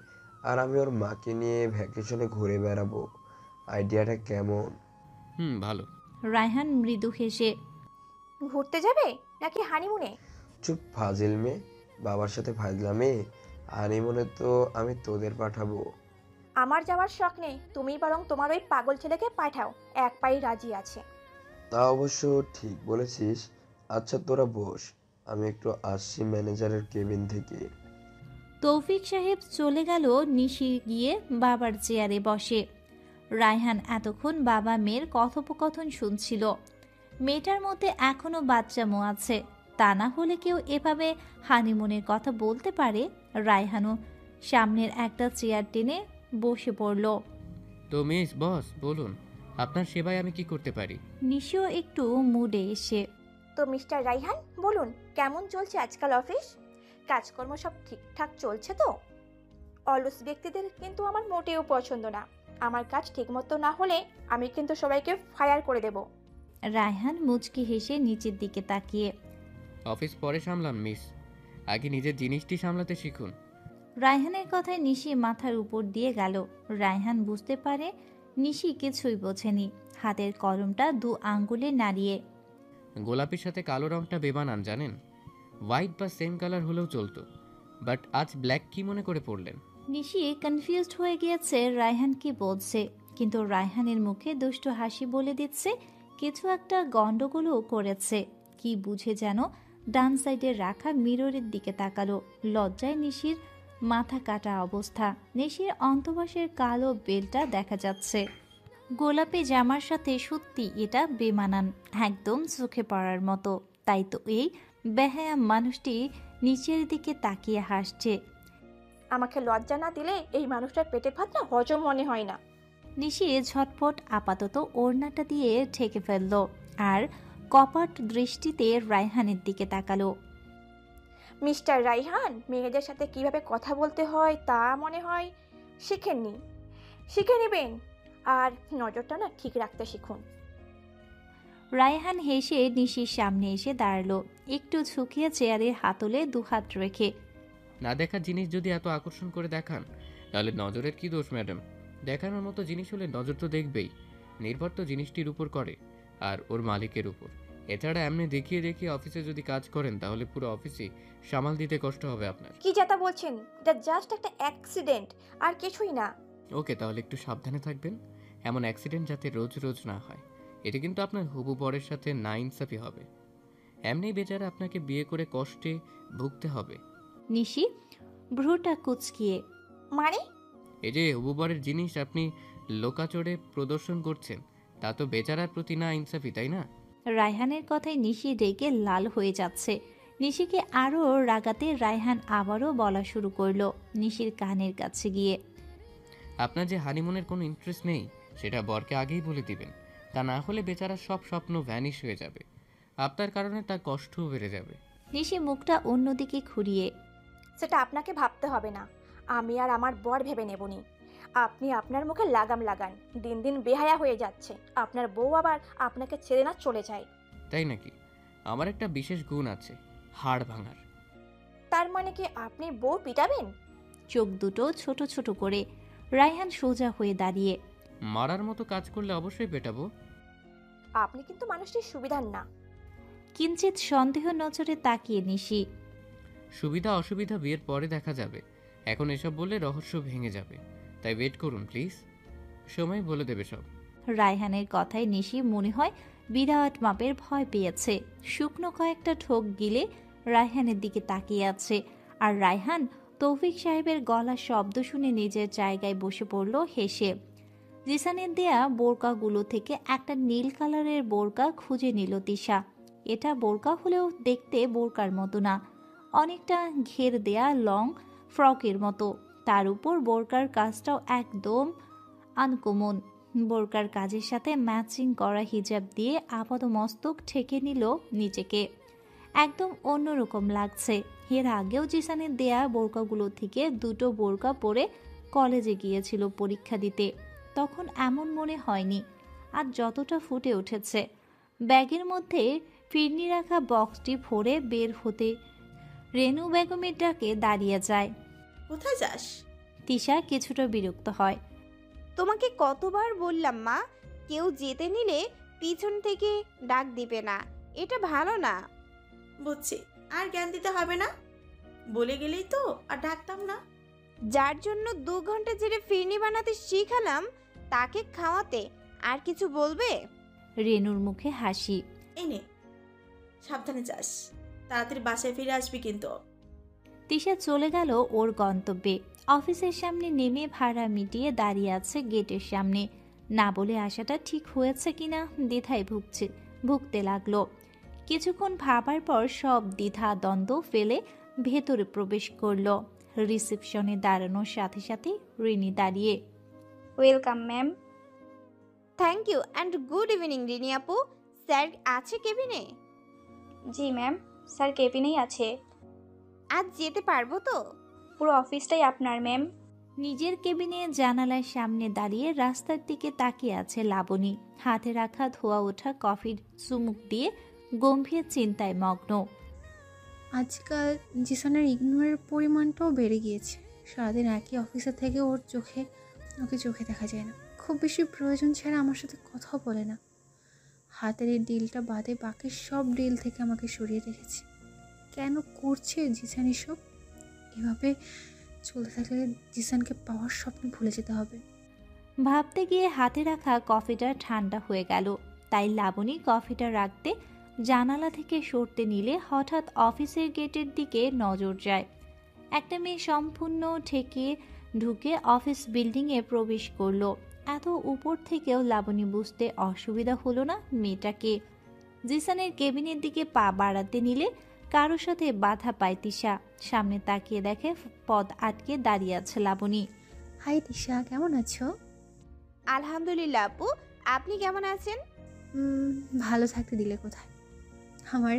আর আমি ওর মাকে নিয়ে ভ্যাকেশনে ঘুরে বেড়াবো। আইডিয়াটা কেমন? ভালো। রায়হান মৃদু হেসে, ঘুরতে যাবে নাকি হানিমুনে? চুপ ফাজিল মেয়ে, বাবার সাথে ফাজলামে? হানিমুনে তো আমি তোদের পাঠাবো। আমার যাওয়ার শখ নেই, তুমি বরং তোমার ওই পাগল ছেলেকে পাঠাও, এক পায়ে রাজি আছে। তা অবশ্য ঠিক বলেছিস। আচ্ছা তোরা বস, আমি একটু আসছি ম্যানেজারের কেবিন থেকে। তৌফিক সাহেব চলে গেল। নিশি গিয়ে বাবার চেয়ারে বসে। রায়হান এতক্ষণ বাবা মেয়ের কথোপকথন শুনছিল। মেয়েটার মধ্যে এখনো বাচ্চামো আছে, তা না হলে কেউ এভাবে হানিমুনের কথা বলতে পারে? রায়হানও সামনের একটা চেয়ার টেনে বসে পড়ল। তো মিস বস বলুন, আপনার সেবায় আমি কি করতে পারি? নিশিও একটু মুডে এসে, তো মিস্টার রাইহান বলুন, কেমন চলছে আজকাল অফিস? কাজকর্ম সব ঠিকঠাক চলছে তো? অলস ব্যক্তিদের কিন্তু আমার মোটেও পছন্দ না। আমার কাজ ঠিকমতো না হলে আমি কিন্তু সবাইকে ফায়ার করে দেব। রায়হান মুচকি হেসে নিচের দিকে তাকিয়ে, অফিস পরে সামলান মিস, আগে নিজের জিনিসটি সামলাতে শিখুন। রায়হানের কথায় নিশি মাথার উপর দিয়ে গেল। রায়হান বুঝতে পারে নিশি কিছুই বোঝেনি। হাতের কলমটা দু আঙ্গুলে নাড়িয়ে, গোলাপির সাথে কালো রংটা বেমানান জানেন, হোয়াইট বা সেম কালার হলেও চলতো, বাট আজ ব্ল্যাক কি মনে করে পড়লেন? নিশি কনফিউজড হয়ে গিয়েছে রায়হান কি বলছে, কিন্তু রায়হানের মুখে দুষ্টু হাসি বলে দিচ্ছে কিছু একটা গন্ডগোলও করেছে। কি বুঝে যেন ডান সাইডে রাখা মিররের দিকে তাকালো। লজ্জায় নিশির মাথা কাটা অবস্থা। নিশির অন্তবাসের কালো বেলটা দেখা যাচ্ছে। গোলাপি জামার সাথে সত্যি এটা বেমানান, একদম চোখে পড়ার মতো। তাই তো এই বেহায়া মানুষটি নিচের দিকে তাকিয়ে হাসছে। আমাকে লজ্জা না দিলে এই মানুষটার পেটের ভাতটা হজম মনে হয় না। নিশি ঝটপট আপাতত ওড়নাটা দিয়ে ঢেকে ফেলল আর কপাট দৃষ্টিতে রায়হানের দিকে তাকালো। মিস্টার রাইহান মেয়েদের সাথে কিভাবে কথা বলতে হয় তা মনে হয় শিখেননি। শিখে নেবেন, আর নজরটা না ঠিক রাখতে শিখুন। রায়হান হেসে নিশির সামনে এসে দাঁড়ালো, একটু ঝুঁকিয়ে চেয়ারের হাতলে দুহাত রেখে। না দেখার জিনিস যদি এত আকর্ষণ করে দেখান, তাহলে নজরের কি দোষ ম্যাডাম? দেখানোর মতো জিনিস হলে নজর তো দেখবেই। নির্ভর তো জিনিসটির উপর করে আর ওর মালিকের উপর। এছাড়া এমনি দেখিয়ে দেখিয়ে অফিসে যদি কাজ করেন, তাহলে পুরো অফিসই সামাল দিতে কষ্ট হবে আপনার। কি যাতা বলছেন? এটা জাস্ট একটা অ্যাক্সিডেন্ট, আর কিছুই না। ওকে, তাহলে একটু সাবধানে থাকবেন। এমন অ্যাক্সিডেন্ট যাতে রোজ রোজ না হয়। এটা কিন্তু আপনার হবু বরের সাথে নাইনসাফি হবে। এমনি বেচারা আপনাকে বিয়ে করে কষ্টে ভুগতে হবে। নিশি ভ্রুটা কুচকিয়ে, মানে? এই যে হবুবরের জিনিস আপনি লোকাচরে প্রদর্শন করছেন, তা তো বেচারার প্রতি না ইনসাফি, তাই না? রায়হানের কথায় নিশি রেগে লাল হয়ে যাচ্ছে। নিশিকে আরও রাগাতে রায়হান আবারও বলা শুরু করলো নিশির কানের কাছে গিয়ে, আপনার যে হানিমুনের কোনো ইন্টারেস্ট নেই সেটা বরকে আগেই বলে দিবেন, তা না হলে বেচারার সব স্বপ্ন ভ্যানিশ হয়ে যাবে, আপনার কারণে তার কষ্টও বেড়ে যাবে। নিশি মুখটা অন্যদিকে ঘুরিয়ে, সেটা আপনাকে ভাবতে হবে না, আমি আর আমার বর ভেবে নেবনি। আপনি আপনার মুখে লাগাম লাগান, দিন দিন বেহায়া হয়ে যাচ্ছে। আপনার বউ আবার আপনাকে ছেড়ে না চলে যায়। তাই নাকি? আমার একটা বিশেষ গুণ আছে, হাড় ভাঙার। তার মানে কি আপনি বউ পিটাবেন? চোখ দুটো ছোট ছোট করে রায়হান সোজা হয়ে দাঁড়িয়ে, মারার মতো কাজ করলে অবশ্যই পেটাবো। আপনি কিন্তু মানুষটির সুবিধার না। কিঞ্চিত সন্দেহ নজরে তাকিয়ে নিশি, সুবিধা অসুবিধা বিয়ের পরে দেখা যাবে, এখন এসব বললে রহস্য ভেঙে যাবে, তাই ওয়েট করুন প্লিজ, সময় বলে দেবে সব। রায়হানের কথায় নিশি মনে হয় বিরাট মাপের ভয় পেয়েছে। শুকনো কয়েকটা ঠোক গিলে রায়হানের দিকে তাকিয়ে আছে। আর রায়হান তৌফিক সাহেবের গলার শব্দ শুনে নিজের জায়গায় বসে পড়ল হেসে। জিসানের দেয়া বোরকাগুলো থেকে একটা নীল কালারের বোরকা খুঁজে নিল তিশা। এটা বোরকা হলেও দেখতে বোরকার মতো না, অনেকটা ঘের দেয়া লং ফ্রকের মতো। তার উপর বোরকার কাজটাও একদম আনকমন। বোরকার কাজের সাথে ম্যাচিং করা হিজাব দিয়ে আপাতমস্তক ঠেকে নিল নিজেকে, একদম অন্যরকম লাগছে। এর আগেও জিসানের দেয়া বোরকাগুলো থেকে দুটো বোরকা পরে কলেজে গিয়েছিল পরীক্ষা দিতে, তখন এমন মনে হয়নি। আর যতটা ফুটে উঠেছে। ব্যাগের মধ্যে ফিরনি রাখা বক্সটি ভরে বের হতে রেনু বেগমের ডাকে দাঁড়িয়ে যায়। কোথায় যাস? তিশা কিছুটা বিরক্ত হয়। তোমাকে কতবার বললাম মা, কেউ যেতে নিলে পিছন থেকে ডাক দিবে না, এটা ভালো না। বুঝছি, আর জ্ঞান দিতে হবে না, বলে গেলেই তো আর ডাকতাম না। যার জন্য 2 ঘন্টা জেরে ফিরনি বানাতে শিখালাম তাকে খাওয়াতে আর কিছু বলবে? রেনুর মুখে হাসি। এনে সাবধানে যাস, তাড়াতাড়ি বাসায় ফিরে আসবি কিন্তু। তিশা চলে গেল ওর গন্তব্যে। অফিসের সামনে নেমে ভাড়া মিটিয়ে দাঁড়িয়ে আছে গেটের সামনে। না বলে আসাটা ঠিক হয়েছে কিনা দ্বিধায় ভুগতে লাগলো। কিছুক্ষণ ভাবার পর সব দ্বিধা দ্বন্দ্ব ফেলে ভেতরে প্রবেশ করলো। রিসেপশনে দাঁড়ানোর সাথে সাথে রিনি দাঁড়িয়ে, welcome ma'am. Thank you and good evening Rini আপু। স্যার আছে কেবিনে? জি ম্যাম, স্যার কেবিনেই আছে। আজ যেতে পারবো তো? পুরো অফিসটাই আপনার ম্যাম। নিজের কেবিনে জানালার সামনে দাঁড়িয়ে রাস্তার দিকে তাকিয়ে আছে লাবণী। হাতে রাখা ধোয়া ওঠা কফির চুমুক দিয়ে গম্ভীর চিন্তায় মগ্ন। আজকাল জিসানের ইগনোরের পরিমাণটাও বেড়ে গিয়েছে। সারাদিন একই অফিসে থেকে ওকে চোখে দেখা যায় না। খুব বেশি প্রয়োজন ছাড়া আমার সাথে কথাও বলে না। হাতের এই ডিলটা বাদে বাকি সব ডিল থেকে আমাকে সরিয়ে রেখেছে। কেন করছে জিসান এসব? এভাবে চলতে থাকলে জিসানকে পাওয়ার স্বপ্ন ভুলে যেতে হবে। ভাবতে গিয়ে হাতে রাখা কফিটা ঠান্ডা হয়ে গেল। তাই লাবণী কফিটা রাখতে জানালা থেকে সরতে নিলে হঠাৎ অফিসের গেটের দিকে নজর যায়। একটা মেয়ে সম্পূর্ণ ঠেকে ঢুকে অফিস বিল্ডিংয়ে প্রবেশ করলো। এত উপর থেকেও লাবণী বুঝতে অসুবিধা হলো না মেয়েটাকে। জিসানের কেবিনের দিকে পা বাড়াতে নিলে কারোর সাথে বাধা পায় তিশা। সামনে তাকিয়ে দেখে পদ আটকে দাঁড়িয়ে আছে লাবণী। হাই তিশা, কেমন আছো? আলহামদুলিল্লাহ আপু, আপনি কেমন আছেন? ভালো থাকতে দিলে কোথায়? আমার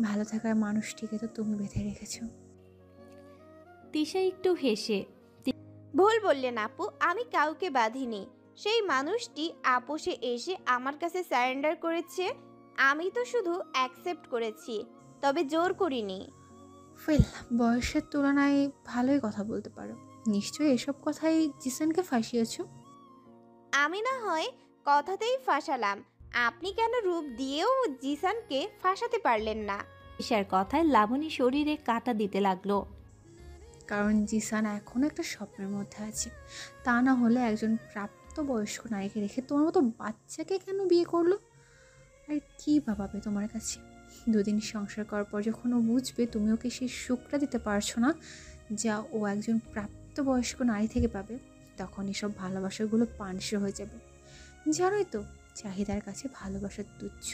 ভালো থাকার মানুষটিকে তো তুমি বেঁধে রেখেছো। তিশা একটু হেসে, ভুল বললেন আপু, আমি কাউকে বাঁধিনি। সেই মানুষটি আপোষে এসে আমার কাছে সারেন্ডার করেছে, আমি তো শুধু অ্যাকসেপ্ট করেছি, তবে জোর করিনি। বয়সের তুলনায় ভালোই কথা বলতে পারো। নিশ্চয়ই এসব কথাই জিসানকে ফাঁসিয়েছো। আমি না হয় কথাতেই ফাঁসালাম, আপনি কেন রূপ দিয়েও জিসানকে ফাঁসাতে পারলেন না? তিশার কথায় লাবণী শরীরে কাঁটা দিতে লাগলো। কারণ জিসান এখন একটা স্বপ্নের মধ্যে আছে। তা না হলে একজন প্রাপ্তবয়স্ক নারীকে রেখে তোমার মতো বাচ্চাকে কেন বিয়ে করলো? আর কি ভাবাবে তোমার কাছে? দুদিন সংসার করার পর যখন ও বুঝবে তুমি ওকে সেই সুখটা দিতে পারছো না যা ও একজন প্রাপ্তবয়স্ক নারী থেকে পাবে, তখন এসব ভালোবাসাগুলো পানসে হয়ে যাবে। জানোই তো, চাহিদার কাছে ভালোবাসা তুচ্ছ,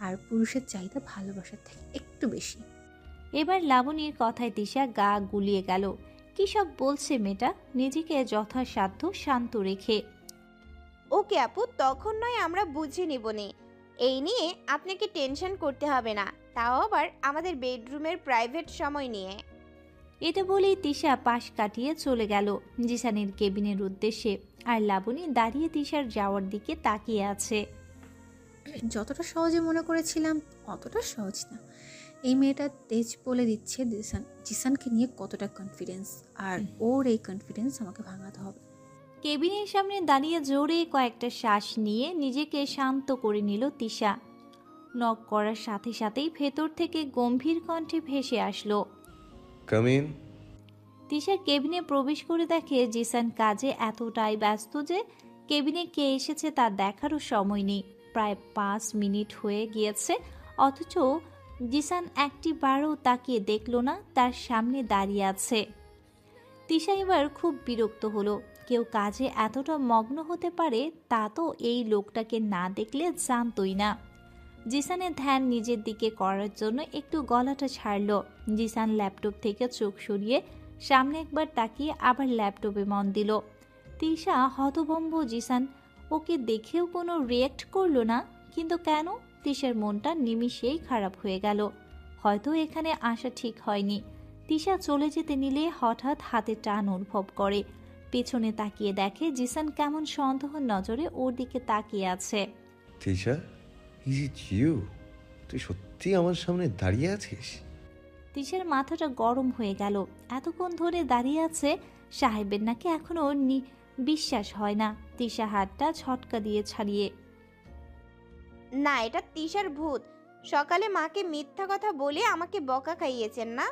আর পুরুষের চাহিদা ভালোবাসার থেকে একটু বেশি। এবার লাবণীর কথায় তিশা গা গুলিয়ে গেল। কী সব বলছে মেয়েটা, নিজেকে যথাসাধ্য শান্ত রেখে। ওকে আপু, তখন নয় আমরা বুঝে নিবনি, এই নিয়ে আপনাকে টেনশন করতে হবে না, তাও আবার আমাদের বেডরুমের প্রাইভেট সময় নিয়ে। এটা বলেই তিশা পাশ কাটিয়ে চলে গেল জিসানের কেবিনের উদ্দেশ্যে, আর লাবণী দাঁড়িয়ে তিশার যাওয়ার দিকে তাকিয়ে আছে। যতটা সহজে মনে করেছিলাম অতটা সহজ না। এই মেয়েটা তেজ বলে দিচ্ছে জিসানকে নিয়ে কতটা কনফিডেন্স, আর ওর এই কনফিডেন্স আমাকে ভাঙাতে হবে। কেবিনের সামনে দাঁড়িয়ে জোরে কয়েকটা শ্বাস নিয়ে নিজেকে শান্ত করে নিল তিশা। নক করার সাথে সাথেই ভেতর থেকে গম্ভীর কণ্ঠে ভেসে আসলো। Come in. তিশা কেবিনে প্রবেশ করে দেখে জিসান কাজে এতটাই ব্যস্ত যে কেবিনে কে এসেছে তা দেখারও সময় নেই। প্রায় 5 মিনিট হয়ে গিয়েছে, অথচ জিসান একটি বারও তাকিয়ে দেখল না তার সামনে দাঁড়িয়ে আছে। তিশা এবার খুব বিরক্ত হলো। কেউ কাজে এতটা মগ্ন হতে পারে তা তো এই লোকটাকে না দেখলে জানতই না। জিসানের ধ্যান নিজের দিকে করার জন্য একটু গলাটা ছাড়ল। জিসান ল্যাপটপ থেকে চোখ সরিয়ে সামনে একবার তাকিয়ে আবার ল্যাপটপে মন দিল। তিশা হতভম্ব, জিসান ওকে দেখেও কোনো রিয়েক্ট করলো না। কিন্তু কেন? তিশার মনটা নিমিষেই খারাপ হয়ে গেল। হয়তো এখানে আসা ঠিক হয়নি। তিশা চলে যেতে নিলে হঠাৎ হাতে টান অনুভব করে। পেছনে তাকিয়ে দেখে জিসান কেমন সন্দেহ নজরে ওর দিকে তাকিয়ে আছে। Tisha, is it you? তুই সত্যি আমার সামনে দাঁড়িয়ে আছিস? তিশার মাথাটা গরম হয়ে গেল। এতক্ষণ ধরে দাঁড়িয়ে আছে সাহেবের নাকি এখনো বিশ্বাস হয় না। তিশা হাতটা ঝটকা দিয়ে ছাড়িয়ে, না, এটা তিশার ভূত। সকালে মাকে মিথ্যা কথা বলে আমাকে বকা খাইয়েছেন না,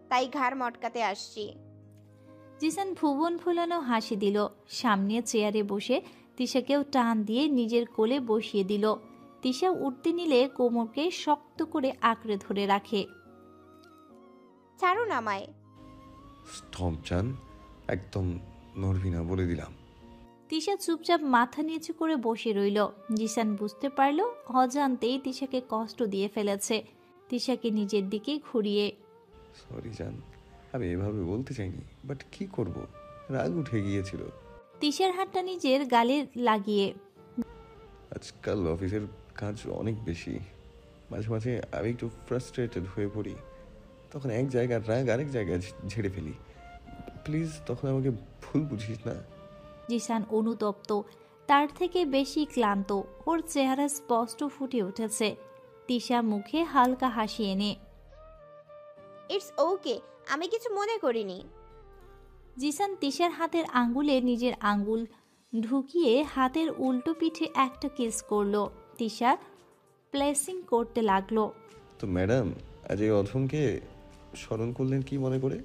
তাই ঘাড় মটকাতে আসছি। জিসান ভুবন ফুলানো হাসি দিল। সামনে চেয়ারে বসে তিশাকেও টান দিয়ে নিজের কোলে বসিয়ে দিল। তিশা উঠতে নিলে কোমরকে শক্ত করে আঁকড়ে ধরে রাখে। ছাড়ুন আমায়। স্টপ জান, একদম নড়বি না বলে দিলাম। তিশা চুপচাপ মাথা নিচু করে বসে রইল। জিসান বুঝতে পারল অজান্তেই তিশাকে কষ্ট দিয়ে ফেলেছে। তিশাকে নিজের দিকে ঘুরিয়ে, সরি জান, আমি এভাবে বলতে চাইনি, বাট কি করব, রাগ উঠে গিয়েছিল। তিশার হাতটা নিজের গালে লাগিয়ে, আজকাল অফিসের কাজ অনেক বেশি, মাঝে মাঝে আমি একটু ফ্রাস্ট্রেটেড হয়ে পড়ি, তখন এক জায়গার রাগ আরেক জায়গায় ঝেড়ে ফেলি। প্লিজ তখন আমাকে ভুল বুঝিস না। জিসান অনুতপ্ত, তার থেকে বেশি ক্লান্ত। ওর চেহারা স্পষ্ট ফুটে উঠেছে। তিশা মুখে হালকা হাসি এনে, ইটস ওকে, আমি কিছু মনে করিনি। জিসান তিশার হাতের আঙ্গুলে নিজের আঙ্গুল ঢুকিয়ে হাতের উল্টো পিঠে একটা কিস করলো। তিশা প্লেসিং করতে লাগলো। তো ম্যাডাম, আজ এই অধমকে স্মরণ করলেন কি মনে করে?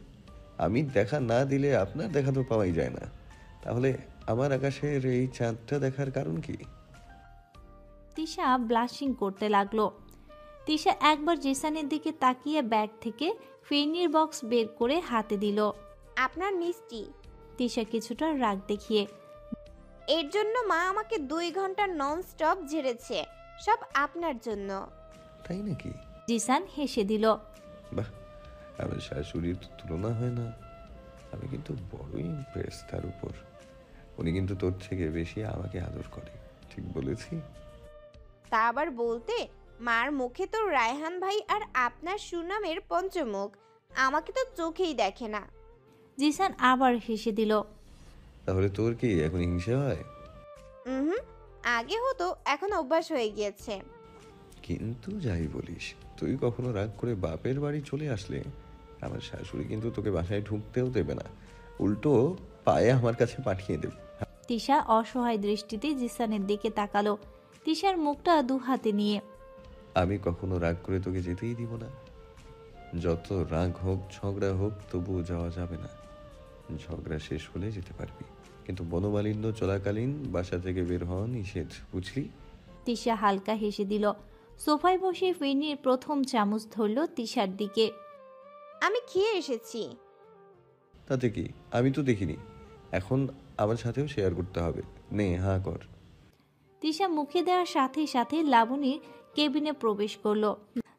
আমি দেখা না দিলে আপনার দেখা তো পাওয়াই যায় না, তাহলে আমার আকাশের এই চাঁদটা দেখার কারণ কি? তিশা ব্লাশিং করতে লাগলো। তিশা একবার জিসানের দিকে তাকিয়ে ব্যাগ থেকে ফিরনির বক্স বের করে হাতে দিল। আপনার মিষ্টি। তিশা কিছুটা রাগ দেখিয়ে, এর জন্য মা আমাকে 2 ঘন্টা নন স্টপ ঝেড়েছে, সব আপনার জন্য। তাই নাকি? জিসান হেসে দিল। বাহ, আমার শাশুড়ির তো তুলনা হয় না। আমি কিন্তু বড়ই ইমপ্রেস তার উপর। উনি কিন্তু তোর থেকে বেশি আমাকে আদর করে, ঠিক বলেছি? তা আবার বলতে, মার মুখে তো রায়হান ভাই আর আপনার সুনামের পঞ্চমুখ, আমাকে তো চোখেই দেখে না। জিসান আবার হেসে দিল। তাহলে তোর কি এখন হিংসা হয়? আগে হতো, এখন অভ্যাস হয়ে গিয়েছে। কিন্তু যাই বলিস, তুই কখনো রাগ করে বাপের বাড়ি চলে আসলে আমার শাশুড়ি কিন্তু তোকে বাসায় ঢুকতেও দেবে না, উল্টো পায়ে আমার কাছে পাঠিয়ে দেবে। তিশা অসহায় দৃষ্টিতে জিসানের দিকে তাকালো। তিশার মুখটা 2 হাতে নিয়ে, আমি কখনো রাগ করে তোকে যেতেই দিব না। যত রাগ হোক, ঝগড়া হোক, তবুও যাওয়া যাবে না। ঝগড়া শেষ হলে যেতে পারবি, কিন্তু বনমালিন্য চলাকালীন বাসা থেকে বের হওয়া নিষেধ, বুঝলি? তিশা হালকা হেসে দিল। সোফায় বসে ফিরনির প্রথম চামচ ধরল তিশার দিকে। আমি খেয়ে এসেছি। তাতে কি, আমি তো দেখিনি। এখন আমার সাথেও শেয়ার করতে হবে। নে, হাঁ কর। তিশা মুখে দেওয়ার সাথে সাথে লাবণীর কেবিনে প্রবেশ করলো।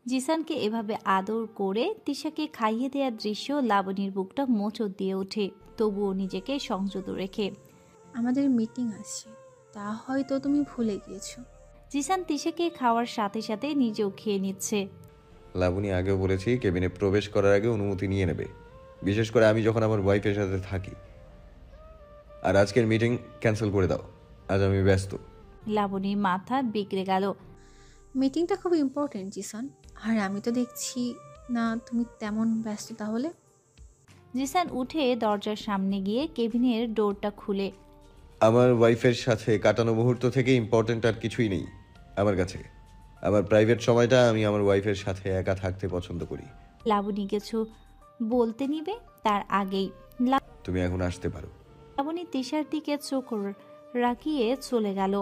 জিসানকে এভাবে আদর করে তিশাকে খাইয়ে দেওয়ার দৃশ্য লাবণীর বুকটা মোচড় দিয়ে ওঠে, তবুও নিজেকে সংযত রেখে। আমাদের মিটিং আছে, তা হয়তো তুমি ভুলে গিয়েছো। জিসান তিশাকে খাওয়ার সাথে সাথে নিজেও খেয়ে নিচ্ছে। লাবণী আগেও বলেছি, কেবিনে প্রবেশ করার আগে অনুমতি নিয়ে নেবে, বিশেষ করে আমি যখন আমার ওয়াইফের সাথে থাকি। আর আজকের মিটিং ক্যান্সেল করে দাও, আজ আমি ব্যস্ত। লাবণীর মাথা বিগড়ে গেল। মিটিংটা খুব ইম্পর্টেন্ট জিসান, আর আমি তো দেখছি না তুমি তেমন ব্যস্ত। তাহলে জিসান উঠে দরজার সামনে গিয়ে কেবিনের ডোরটা খুলে। আমার ওয়াইফের সাথে কাটানো মুহূর্ত থেকে ইম্পর্টেন্ট আর কিছুই নেই আমার কাছে। আমার প্রাইভেট সময়টা আমি আমার ওয়াইফের সাথে একা থাকতে পছন্দ করি। লাবণী কিছু বলতে নিবে তার আগেই তুমি এখন আসতে পারো। লাবণী তিশার দিকে চোখ রাখিয়ে চলে গেল।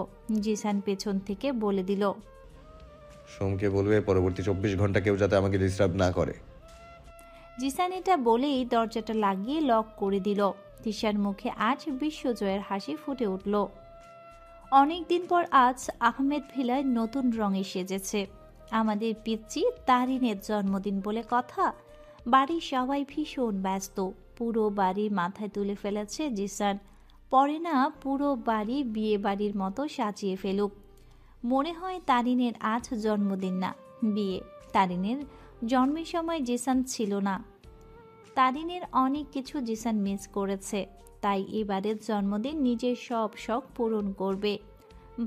জিসান পেছন থেকে বলে দিল, সোমকে বলবে পরবর্তী 24 ঘন্টা কেউ যাতে আমাকে ডিস্টার্ব না করে। জিসান এটা বলেই দরজাটা লাগিয়ে লক করে দিল। তিশার মুখে আজ বিশ্বজয়ের হাসি ফুটে উঠল। অনেকদিন পর আজ আহমেদ ভিলায় নতুন রঙে সেজেছে। আমাদের পিচ্চি তারিনের জন্মদিন বলে কথা। বাড়ির সবাই ভীষণ ব্যস্ত। পুরো বাড়ি মাথায় তুলে ফেলেছে জিসান। পরে না পুরো বাড়ি বিয়ে বাড়ির মতো সাজিয়ে ফেলুক। মনে হয় তারিনের আজ জন্মদিন না, বিয়ে। তারিনের জন্মের সময় জিসান ছিল না। তারিনের অনেক কিছু জিসান মিস করেছে, তাই এবারের জন্মদিন নিজের সব শখ পূরণ করবে।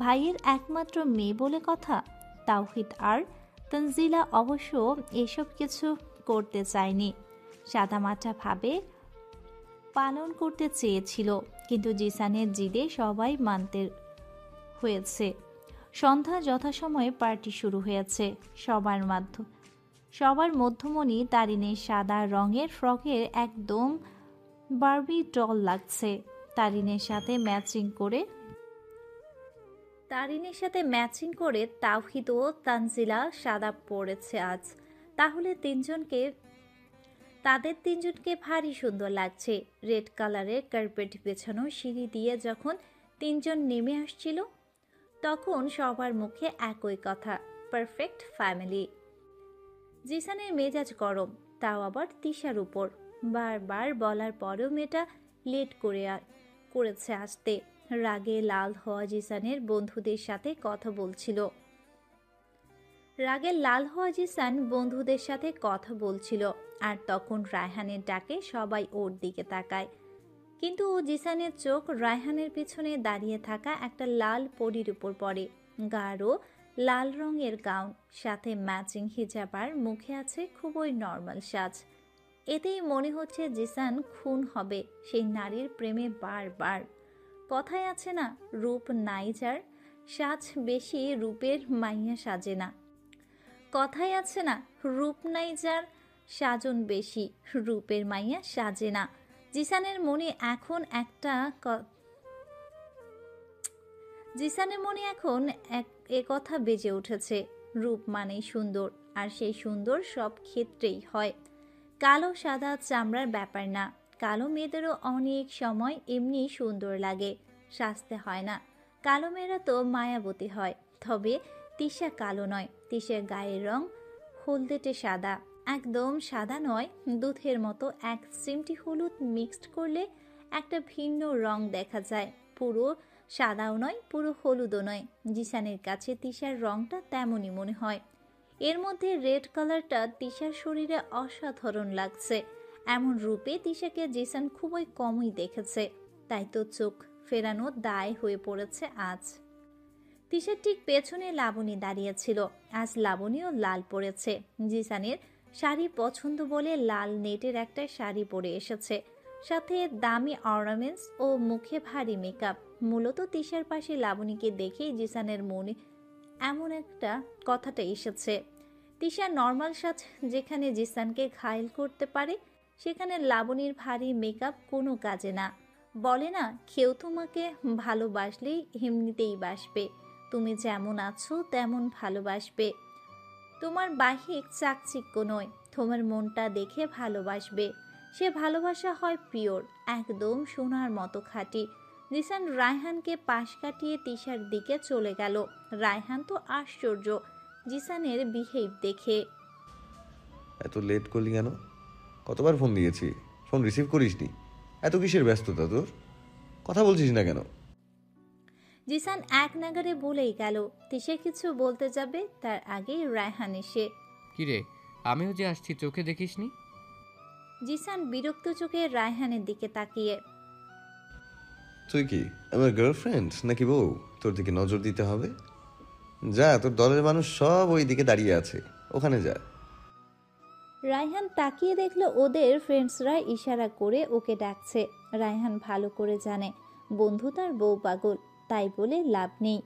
ভাইয়ের একমাত্র মেয়ে বলে কথা। তাওহিদ আর তানজিলা অবশ্য এসব কিছু করতে চায়নি, সাদামাটাভাবে পালন করতে চেয়েছিল, কিন্তু জিসানের জিদে সবাই মানতে হয়েছে। সন্ধ্যা যথাসময়ে পার্টি শুরু হয়েছে। সবার মধ্যমণি তারিনের সাদা রঙের ফ্রকের একদম বারবি ডল লাগছে। তারিনের সাথে ম্যাচিং করে তাওহিদ ও তানজিলা সাদা পরেছে আজ। তাহলে তাদের তিনজনকে ভারী সুন্দর লাগছে। রেড কালারের কার্পেট বেছানো সিঁড়ি দিয়ে যখন তিনজন নেমে আসছিল, তখন সবার মুখে একই কথা, পারফেক্ট ফ্যামিলি। জিসানের মেজাজ গরম, তাও আবার তিশার উপর। বারবার বলার পরেও মেয়েটা লেট করেছে আসতে। রাগে লাল হওয়া জিসানের বন্ধুদের সাথে কথা বলছিল। আর তখন রায়হানের ডাকে সবাই ওর দিকে তাকায়, কিন্তু জিসানের চোখ রায়হানের পিছনে দাঁড়িয়ে থাকা একটা লাল পরীর উপর পড়ে। গাঢ় লাল রঙের গাউন, সাথে ম্যাচিং হিজাব, আর মুখে আছে খুবই নর্মাল সাজ। এতেই মনে হচ্ছে জিসান খুন হবে সেই নারীর প্রেমে বারবার। কথায় আছে না, রূপ নাই যার, সাজ বেশি, রূপের মাইয়া সাজে না। কথায় আছে না, রূপ নাই যার, সাজন বেশি, রূপের মাইয়া সাজে না। জিসানের মনে এখন কথা বেজে উঠেছে, রূপ মানেই সুন্দর, আর সেই সুন্দর সব ক্ষেত্রেই হয়। কালো সাদা চামড়ার ব্যাপার না। কালো মেয়েদেরও অনেক সময় এমনি সুন্দর লাগে, সাজতে হয় না। কালো মেয়েরা তো মায়াবতী হয়। তবে তিশা কালো নয়, তিশার গায়ের রং হলদেটে সাদা। একদম সাদা নয়, দুধের মতো এক চিমটি হলুদ মিক্সড করলে একটা ভিন্ন রং দেখা যায়। পুরো সাদাও নয়, পুরো হলুদও নয়। জিসানের কাছে তিশার রংটা তেমনই মনে হয়। এর মধ্যে রেড কালারটা তিশার শরীরে অসাধারণ লাগছে। এমন রূপে তিশাকে জিসান খুবই কমই দেখেছে, তাই তো চোখ ফেরানো দায় হয়ে পড়েছে আজ। তিশার ঠিক পেছনে লাবণী দাঁড়িয়েছিল। আজ লাবণীও লাল পরেছে। জিসানের শাড়ি পছন্দ বলে লাল নেটের একটা শাড়ি পরে এসেছে, সাথে দামি অর্নামেন্টস ও মুখে ভারী মেকআপ। মূলত তিশার পাশে লাবণীকে দেখেই জিসানের মনে এমন একটা কথাটা এসেছে। তিশা নর্মাল সাজ যেখানে জিসানকে ঘায়েল করতে পারে, সেখানে লাবণীর ভারী মেকআপ কোনো কাজে না। বলে না, কেউ তোমাকে ভালোবাসলেই এমনিতেই বাসবে, তুমি যেমন আছো তেমন ভালোবাসবে। তোমার বাহিক চাকচিক্য নয়, তোমার মনটা দেখে ভালোবাসবে। সে ভালোবাসা হয় পিওর, একদম সোনার মতো খাঁটি। জিসান রায়হানকে পাশ কাটিয়ে তিশার দিকে চলে গেল। রায়হান তো আশ্চর্য জিসানের বিহেভ দেখে। এত লেট করলি কেন? কতবার ফোন দিয়েছি, ফোন রিসিভ করিসনি। এত কিসের ব্যস্ততা তোর? কথা বলছিস না কেন? জিসান এক নাগারে বলেই গেল। তিশা কিছু বলতে যাবে, তার আগেই রায়হান এসে। কিরে, আমিও যে আসছি, চোখে দেখিসনি? জিসান বিরক্ত চোখে রায়হানের দিকে তাকিয়ে। তুই কি আমার গার্লফ্রেন্ড নাকি বউ? তোর দিকে নজর দিতে হবে? যা, তোর দলের মানুষ সব ওই দিকে দাঁড়িয়ে আছে, ওখানে যা। রায়হান তাকিয়ে দেখলো ওদের ফ্রেন্ডসরা ইশারা করে ওকে ডাকছে। রায়হান ভালো করে জানে বন্ধু তার বউ পাগল, তাই বলে লাভ নেই।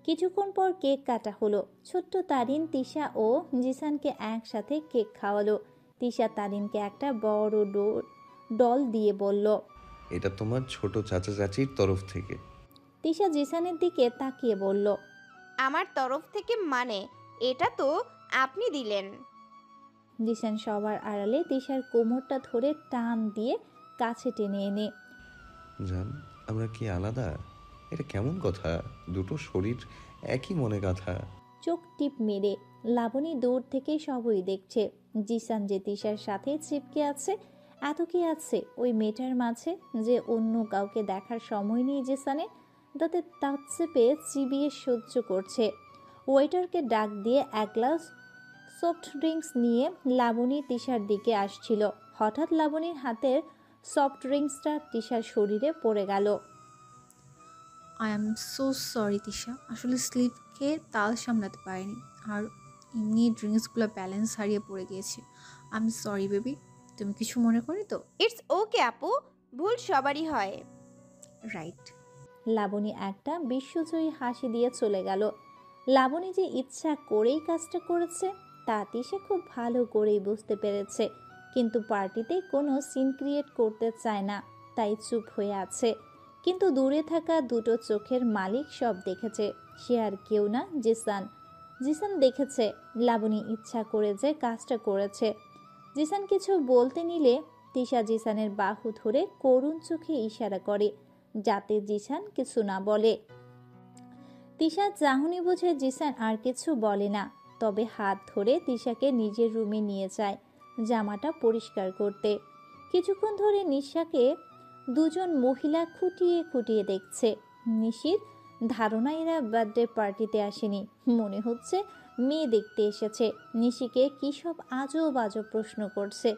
কিছুক্ষণ পর কেক কাটা হলো। ছোট্ট তারিন, তিশা ও জিসানকে একসাথে কেক খাওয়ালো। তিশা তারিনকে একটা বড় ডল দিয়ে বলল, এটা তোমার ছোট চাচা চাচির তরফ থেকে। তিশা জিসানের দিকে তাকিয়ে বলল, আমার তরফ থেকে মানে? এটা তো আপনি দিলেন। জিসান সবার আড়ালে তিশার কোমরটা ধরে টান দিয়ে কাছে টেনে এনে, জান, আমরা কি আলাদা? এটা কেমন কথা? দুটো শরীর একই মনে গাথা। চোখ টিপ মেরে লাবণী দূর থেকে সবই দেখছে। জিসান যে তিশার সাথে চিপকে আছে, এত কি আছে ওই মেয়েটার মাঝে যে অন্য কাউকে দেখার সময় নেই জিসানের, তাতে তাপ চেপে চিবিয়ে সহ্য করছে। ওয়েটারকে ডাক দিয়ে এক গ্লাস সফট ড্রিঙ্কস নিয়ে লাবণী তিশার দিকে আসছিল। হঠাৎ লাবণীর হাতের সফট ড্রিঙ্কসটা তিশার শরীরে পড়ে গেল। I am so sorry Tisha, আসলে স্লিপকে তাল সামলাতে পারিনি, আর এমনি ড্রিঙ্কসগুলো ব্যালেন্স হারিয়ে পড়ে গিয়েছে। আই এম সরি বেবি, তুমি কিছু মনে করি তো? ইটস ওকে আপু, ভুল সবারই হয়। রাইট। লাবণী একটা বিশ্বজয়ী হাসি দিয়ে চলে গেল। লাবণী যে ইচ্ছা করেই কাজটা করেছে তা তিশা খুব ভালো করেই বুঝতে পেরেছে, কিন্তু পার্টিতে কোনো সিন ক্রিয়েট করতে চায় না, তাই চুপ হয়ে আছে। কিন্তু দূরে থাকা দুটো চোখের মালিক সব দেখেছে, সে আর কেউ না, জিসান। জিসান দেখেছে লাবণী ইচ্ছা করে যে কাজটা করেছে। জিসান কিছু বলতে নিলে তিশা জিসানের বাহু ধরে করুণ চোখে ইশারা করে যাতে জিসান কিছু না বলে। তিশা চাহনি বুঝে জিসান আর কিছু বলে না, তবে হাত ধরে তিশাকে নিজের রুমে নিয়ে যায় জামাটা পরিষ্কার করতে। কিছুক্ষণ ধরে নিশাকে দুজন মহিলা খুঁটিয়ে খুঁটিয়ে দেখছে। নিশির ধারণা এরা বার্থডে পার্টিতে আসেনি, মনে হচ্ছে মেয়ে দেখতে এসেছে। নিশিকে কী সব আজব আজব প্রশ্ন করছে,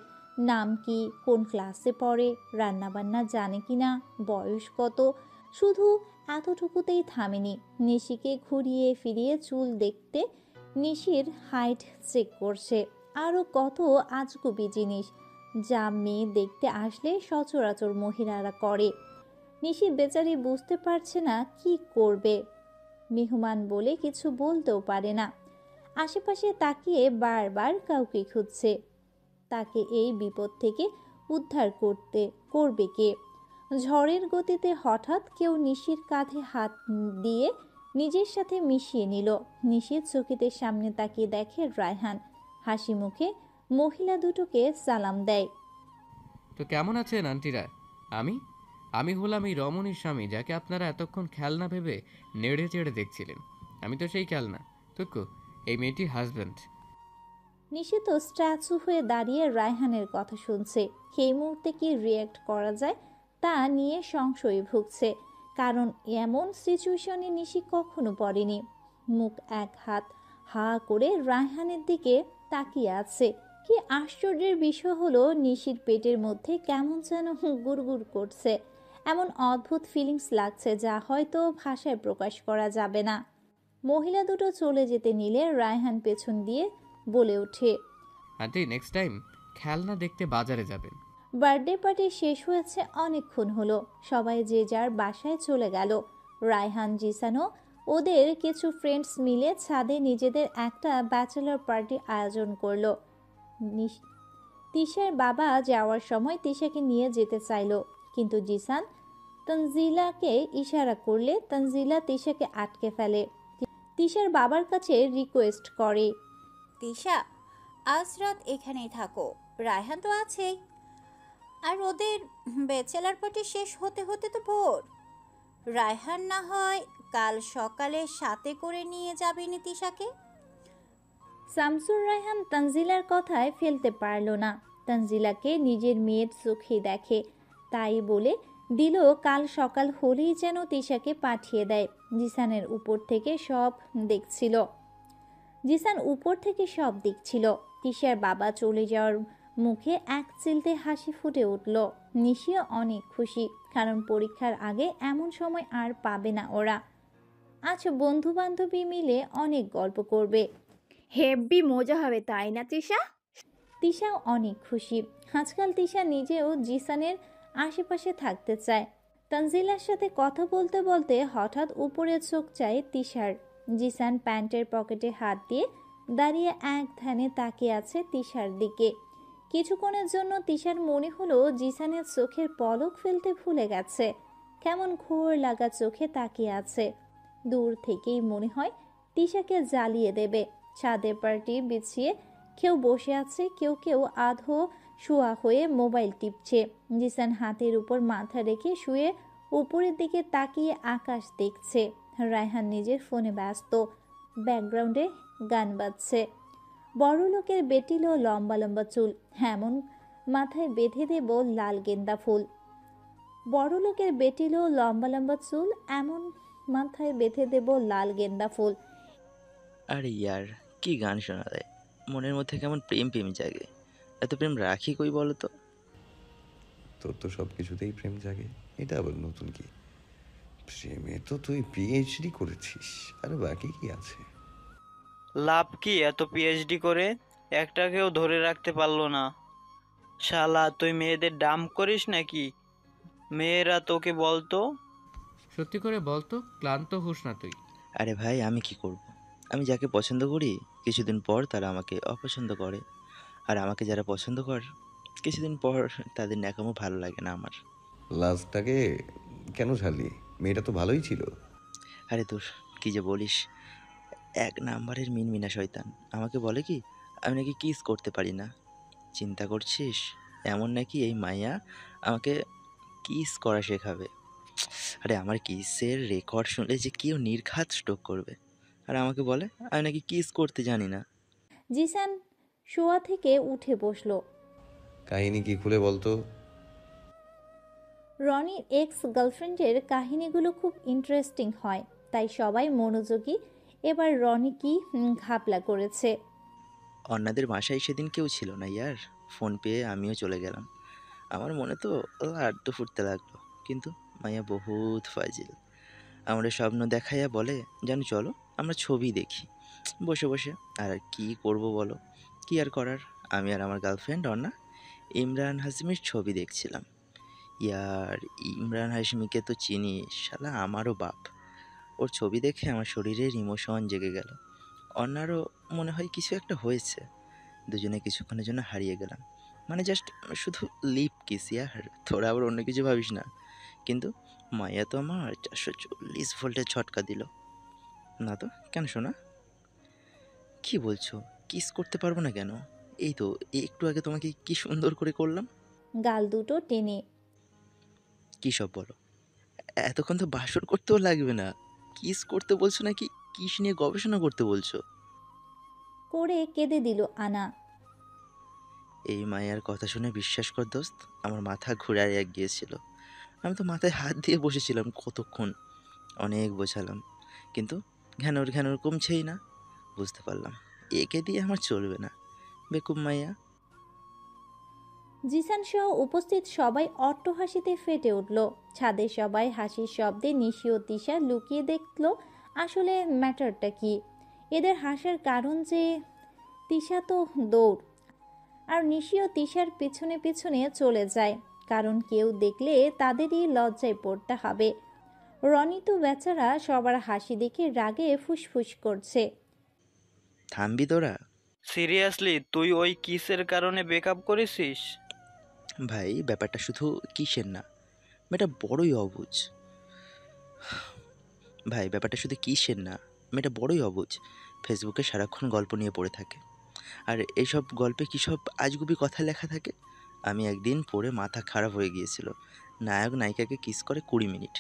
নাম কি, কোন ক্লাসে পড়ে, রান্নাবান্না জানে কিনা, বয়স কত। শুধু এতটুকুতেই থামেনি, নিশিকে ঘুরিয়ে ফিরিয়ে চুল দেখতে, নিশির হাইট চেক করছে, আরও কত আজগুবি জিনিস যা মেয়ে দেখতে আসলে সচরাচর মহিলারা করে। নিশি বেচারি বুঝতে পারছে না কি করবে, মেহমান বলে কিছু বলতেও পারে না। আশেপাশে তাকিয়ে বারবার কাউকে খুঁজছে, তাকে এই বিপদ থেকে উদ্ধার করবে কে? ঝড়ের গতিতে হঠাৎ কেউ নিশির কাঁধে হাত দিয়ে নিজের সাথে মিশিয়ে নিল। নিশির চকিতের সামনে তাকিয়ে দেখে রায়হান হাসি মুখে মহিলা দুটোকে সালাম দেয়। তো কেমন আছেন আন্টিরা? আমি হলাম এই রমণীর স্বামী, যাকে আপনারা এতক্ষণ খেলনা ভেবে নেড়ে চেড়ে দেখছিলেন। আমি তো সেই খেলনা তুকু, এই মেয়েটির হাজব্যান্ড। নিশি তো স্ট্যাচু হয়ে দাঁড়িয়ে রায়হানের কথা শুনছে। এই মুহূর্তে কি রিয়্যাক্ট করা যায় তা নিয়ে সংশয়ে ভুগছে, কারণ এমন সিচুয়েশনে নিশি কখনো পড়েনি। মুখ এক হাত হা করে রায়হানের দিকে তাকিয়ে আছে। কি আশ্চর্যের বিষয় হলো, নিশির পেটের মধ্যে কেমন যেন গুড়গুড় করছে, এমন অদ্ভুত ফিলিংস লাগছে যা হয়তো ভাষায় প্রকাশ করা যাবে না। মহিলা দুটো চলে যেতে নিলে রায়হান পেছন দিয়ে বলে ওঠে, আন্টি নেক্সট টাইম খেলনা দেখতে বাজারে যাবেন। বার্থডে পার্টি শেষ হয়েছে অনেকক্ষণ হলো, সবাই যে যার বাসায় চলে গেল। রায়হান, জিসানও ওদের কিছু ফ্রেন্ডস মিলে ছাদে নিজেদের একটা ব্যাচেলর পার্টি আয়োজন করলো। তিশার বাবা যাওয়ার সময় তিশাকে নিয়ে যেতে চাইলো, কিন্তু জিসান তানজিলাকে ইশারা করলে তানজিলা তিশাকে আটকে ফেলে। তিশার বাবার কাছে রিকোয়েস্ট করে, তিশা, আজ রাত এখানেই থাকো, রায়হান তো আছেই। আর ওদের ব্যাচেলার পার্টি শেষ হতে হতে তো ভোর। রায়হান না হয় কাল সকালে সাথে করে নিয়ে যাবে তিশাকে। শামসুর রায়হান তানজিলার কথায় ফেলতে পারল না। তানজিলাকে নিজের মেয়ের চোখে দেখে, তাই বলে দিল কাল সকাল হলেই যেন তিশাকে পাঠিয়ে দেয়। জিসানের উপর থেকে সব দেখছিল। জিসান উপর থেকে সব দেখছিল। তিশার বাবা চলে যাওয়ার মুখে এক চিলতে হাসি ফুটে উঠল। নিশিও অনেক খুশি, কারণ পরীক্ষার আগে এমন সময় আর পাবে না ওরা। আজ বন্ধু বান্ধবী মিলে অনেক গল্প করবে। হেব্বি মজা হবে, তাই না তিশা? তিশাও অনেক খুশি। আজকাল তিশা নিজেও জিসানের আশেপাশে থাকতে চায়। তানজিলার সাথে কথা বলতে বলতে হঠাৎ উপরে চোখ চায় তিশার। জিসান প্যান্টের পকেটে হাত দিয়ে দাঁড়িয়ে এক ধ্যানে তাকিয়ে আছে তিশার দিকে। কিছুক্ষণের জন্য তিশার মনে হলো জিসানের চোখের পলক ফেলতে ভুলে গেছে। কেমন ঘোর লাগা চোখে তাকিয়ে আছে। দূর থেকেই মনে হয় তিশাকে জ্বালিয়ে দেবে। ছাদে পার্টি বিছিয়ে কেউ বসে আছে, কেউ কেউ আধো শোয়া হয়ে মোবাইল টিপছে। জিসান হাতের উপর মাথা রেখে শুয়ে উপরের দিকে তাকিয়ে আকাশ দেখছে। রায়হান নিজের ফোনে ব্যস্ত, ব্যাকগ্রাউন্ডে গান বাজছে। বড় লোকের বেটিল ও লম্বা লম্বা চুল, এমন মাথায় বেঁধে দেব লাল গেন্দা ফুল। বড় লোকের বেটিল ও লম্বা লম্বা চুল, এমন মাথায় বেঁধে দেব লাল গেন্দা ফুল। আরে ইয়ার, কি গান শোনা যায়, মনের মধ্যে কেমন প্রেম প্রেম জাগে। এত প্রেম রাখি কই বলো তো? তোর তো সব কিছুতেই প্রেম জাগে, এটা আবার নতুন কি? প্রেমে তো তুই পিএইচডি করেছিস, আর বাকি কি আছে? লাভ কি এত পিএইচডি করে? একটাকেও ধরে রাখতে পারলো না। শালা তুই মেয়েদের ডাম্প করিস নাকি? মেয়েরা তোকে বলতো। সত্যি করে বলতো, ক্লান্ত হোস না তুই? আরে ভাই, আমি কি করব? আমি যাকে পছন্দ করি কিছুদিন পর তারা আমাকে অপছন্দ করে, আর আমাকে যারা পছন্দ করে কিছুদিন পর তাদের ন্যাকামো ভালো লাগে না আমার। লাস্টটাকে কেন ছাড়লি? মেয়েটা তো ভালোই ছিল। আরে তোর কি যে বলিস, এক নাম্বারের মিনমিনা শয়তান। আমাকে বলে কি আমি নাকি কিস করতে পারি না। চিন্তা করছিস এমন নাকি এই মাইয়া আমাকে কিস করা শেখাবে? আরে আমার কিসের রেকর্ড শুনলে যে কেউ নির্ঘাত স্ট্রোক করবে, আর আমাকে বলে আমি নাকি কিস করতে জানি না। জিসান শোয়া থেকে উঠে বসলো। কাহিনী কি খুলে বলতো? রনির এক্স গার্লফ্রেন্ডের কাহিনীগুলো খুব ইন্টারেস্টিং হয়, তাই সবাই মনোযোগী। এবার রনি কি ঘাপলা করেছে। অন্যদের বাসায় সেদিন কেউ ছিল না ইয়ার, ফোন পেয়ে আমিও চলে গেলাম। আমার মনে তো লাড্ডু ফুটতে লাগলো, কিন্তু মাইয়া বহুত ফাজিল। আমাদের স্বপ্ন দেখাইয়া বলে যেন চলো আমরা ছবি দেখি বসে বসে। আর কি করব বলো, কি আর করার। আমি আর আমার গার্লফ্রেন্ড অন্না ইমরান হাশমির ছবি দেখছিলাম। ইয়ার, ইমরান হাশমিকে তো চিনি, শালা আমারও বাপ। ওর ছবি দেখে আমার শরীরের ইমোশন জেগে গেল। অন্যারও মনে হয় কিছু একটা হয়েছে। দুজনে কিছুক্ষণের জন্য হারিয়ে গেলাম। মানে জাস্ট শুধু লিপ কিস ইয়ার, তোরা আবার অন্য কিছু ভাবিস না। কিন্তু মায়া তো আমার 440 ভোল্টের ঝটকা দিল। না তো কেন শোনা? কি বলছো? কিস করতে পারবো না কেন? এই তো একটু আগে তোমাকে কি সুন্দর করে করলাম। গাল দুটো টেনে। কী সব বলো? এতক্ষণ তো বাসর করতেও লাগবে না। কিস করতে বলছো নাকি কিস নিয়ে গবেষণা করতে বলছো? করে কেঁদে দিল আনা। এই মায়ের কথা শুনে বিশ্বাস কর দোস্ত, আমার মাথা ঘুরে গিয়েছিল। আমি তো মাথায় হাত দিয়ে বসেছিলাম কতক্ষণ, অনেক বোঝালাম, কিন্তু ঘ্যানোর ঘ্যানোর কমছেই না। বুঝতে পারলাম একে দিয়ে আমার চলবে না। বেকুব মাইয়া। জিসান সহ উপস্থিত সবাই অট্টহাসিতে ফেটে উঠল। ছাদে সবাই হাসির শব্দে নিশি ও তিশা লুকিয়ে দেখল আসলে ম্যাটারটা কি। এদের হাসার কারণ যে তিশা তো দৌড়, আর নিশি ও তিশার পেছনে পেছনে চলে যায়, কারণ কেউ দেখলে তাদেরই লজ্জায় পড়তে হবে। রনি তো বেচারা সবার হাসি দেখে রাগে ফুসফুস করছে। থামবি তোরা? সিরিয়াসলি তুই ওই কিসের কারণে ব্রেকআপ করেছিস? ভাই ব্যাপারটা শুধু কিসের না, মেয়েটা বড়ই অবুঝ। ভাই ব্যাপারটা শুধু কিসের না, মেয়েটা বড়ই অবুঝ। ফেসবুকে সারাক্ষণ গল্প নিয়ে পড়ে থাকে। আর এইসব গল্পে কী সব আজগুবি কথা লেখা থাকে। আমি একদিন পড়ে মাথা খারাপ হয়ে গিয়েছিল। নায়ক নায়িকাকে কিস করে 20 মিনিট,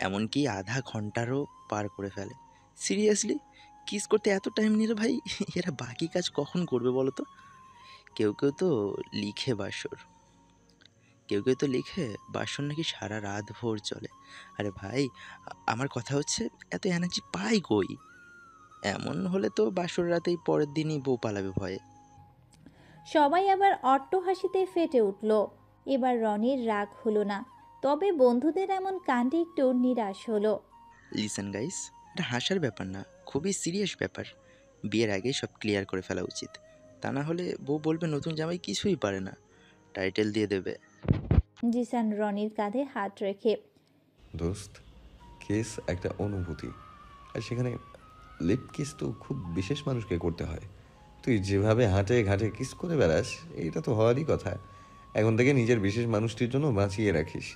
এমনকি আধা ঘন্টারও পার করে ফেলে। সিরিয়াসলি কিস করতে এত টাইম নিল ভাই? এরা বাকি কাজ কখন করবে বলো তো? কেউ কেউ তো লিখে বাসর, কেউ কেউ তো লিখে বাসর নাকি সারা রাত ভোর চলে। আরে ভাই, আমার কথা হচ্ছে এত এনার্জি পাই কই? এমন হলে তো বাসর রাতেই পরের দিনই বউ পালাবে ভয়ে। সবাই আবার অট্টহাসিতে ফেটে উঠল। এবার রনির রাগ হলো না, তবে বন্ধুদের এমন কাণ্ডে একটু নিরাশ হলো। লিসেন গাইস, এটা হাসার ব্যাপার না, খুবই সিরিয়াস ব্যাপার। বিয়ের আগে সব ক্লিয়ার করে ফেলা উচিত, তা না হলে বউ বলবে নতুন জামাই কিছুই পারে না, টাইটেল দিয়ে দেবে। জিসান রনির কাঁধে হাত রেখে, দোস্ত, কিস একটা অনুভূতি, আর সেখানে লিপ কিস তো খুব বিশেষ মানুষকে করতে হয়। তুই যেভাবে হাঁটে ঘাটে কিস করে বেড়াস, এইটা তো হওয়ারই কথা। এখন থেকে নিজের বিশেষ মানুষটির জন্য বাঁচিয়ে রাখিস,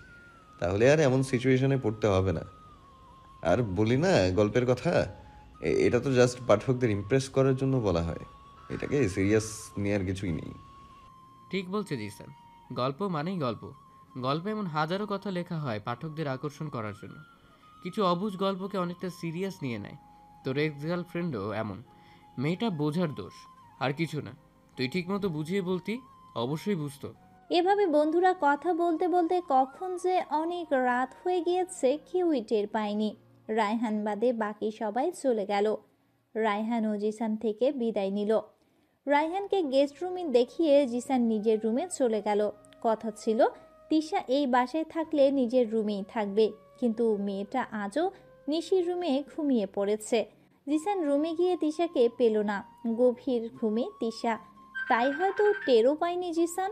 তাহলে আর এমন সিচুয়েশনে পড়তে হবে না। আর বলি না গল্পের কথা, এটা তো জাস্ট পাঠকদের ইমপ্রেস করার জন্য বলা হয়, এটাকে সিরিয়াস নেওয়ার কিছুই নেই। ঠিক বলছে জিসান, গল্প মানেই গল্প। গল্পে এমন হাজারো কথা লেখা হয় পাঠকদের আকর্ষণ করার জন্য। কিছু অবুঝ গল্পকে অনেকটা সিরিয়াস নিয়ে নেয়। তোর এক্স গার্লফ্রেন্ডও এমন। মেয়েটা বোঝার দোষ, আর কিছু না। তুই ঠিকমতো বুঝিয়ে বলতি, অবশ্যই বুঝতো। এভাবে বন্ধুরা কথা বলতে বলতে কখন যে অনেক রাত হয়ে গিয়েছে কেউই টের পায়নি। রায়হান বাদে বাকি সবাই চলে গেল। রায়হান ও জিসান থেকে বিদায় নিল। রায়হানকে গেস্ট রুমে দেখিয়ে জিসান নিজের রুমে চলে গেল। কথা ছিল তিশা এই বাসায় থাকলে নিজের রুমেই থাকবে, কিন্তু মেয়েটা আজও নিশির রুমে ঘুমিয়ে পড়েছে। জিসান রুমে গিয়ে তিশাকে পেল না। গভীর ঘুমে তিশা, তাই হয়তো টেরও পায়নি জিসান।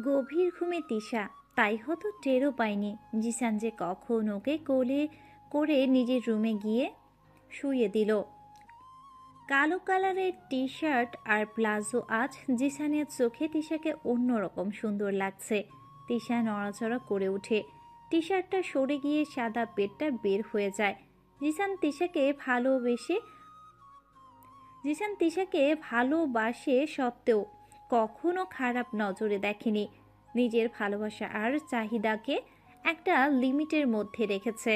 গভীর ঘুমে তিশা, তাই হয়তো টেরও পায়নি জিসান যে কখন ওকে কোলে করে নিজের রুমে গিয়ে শুয়ে দিল। কালো কালারের টি শার্ট আর প্লাজো আজ জিসানের চোখে তিশাকে অন্যরকম সুন্দর লাগছে। তিশা নড়াচড়া করে ওঠে। টি শার্টটা সরে গিয়ে সাদা পেটটা বের হয়ে যায়। জিসান তিশাকে ভালোবাসে সত্ত্বেও কখনো খারাপ নজরে দেখেনি। নিজের ভালোবাসা আর চাহিদাকে একটা লিমিটের মধ্যে রেখেছে,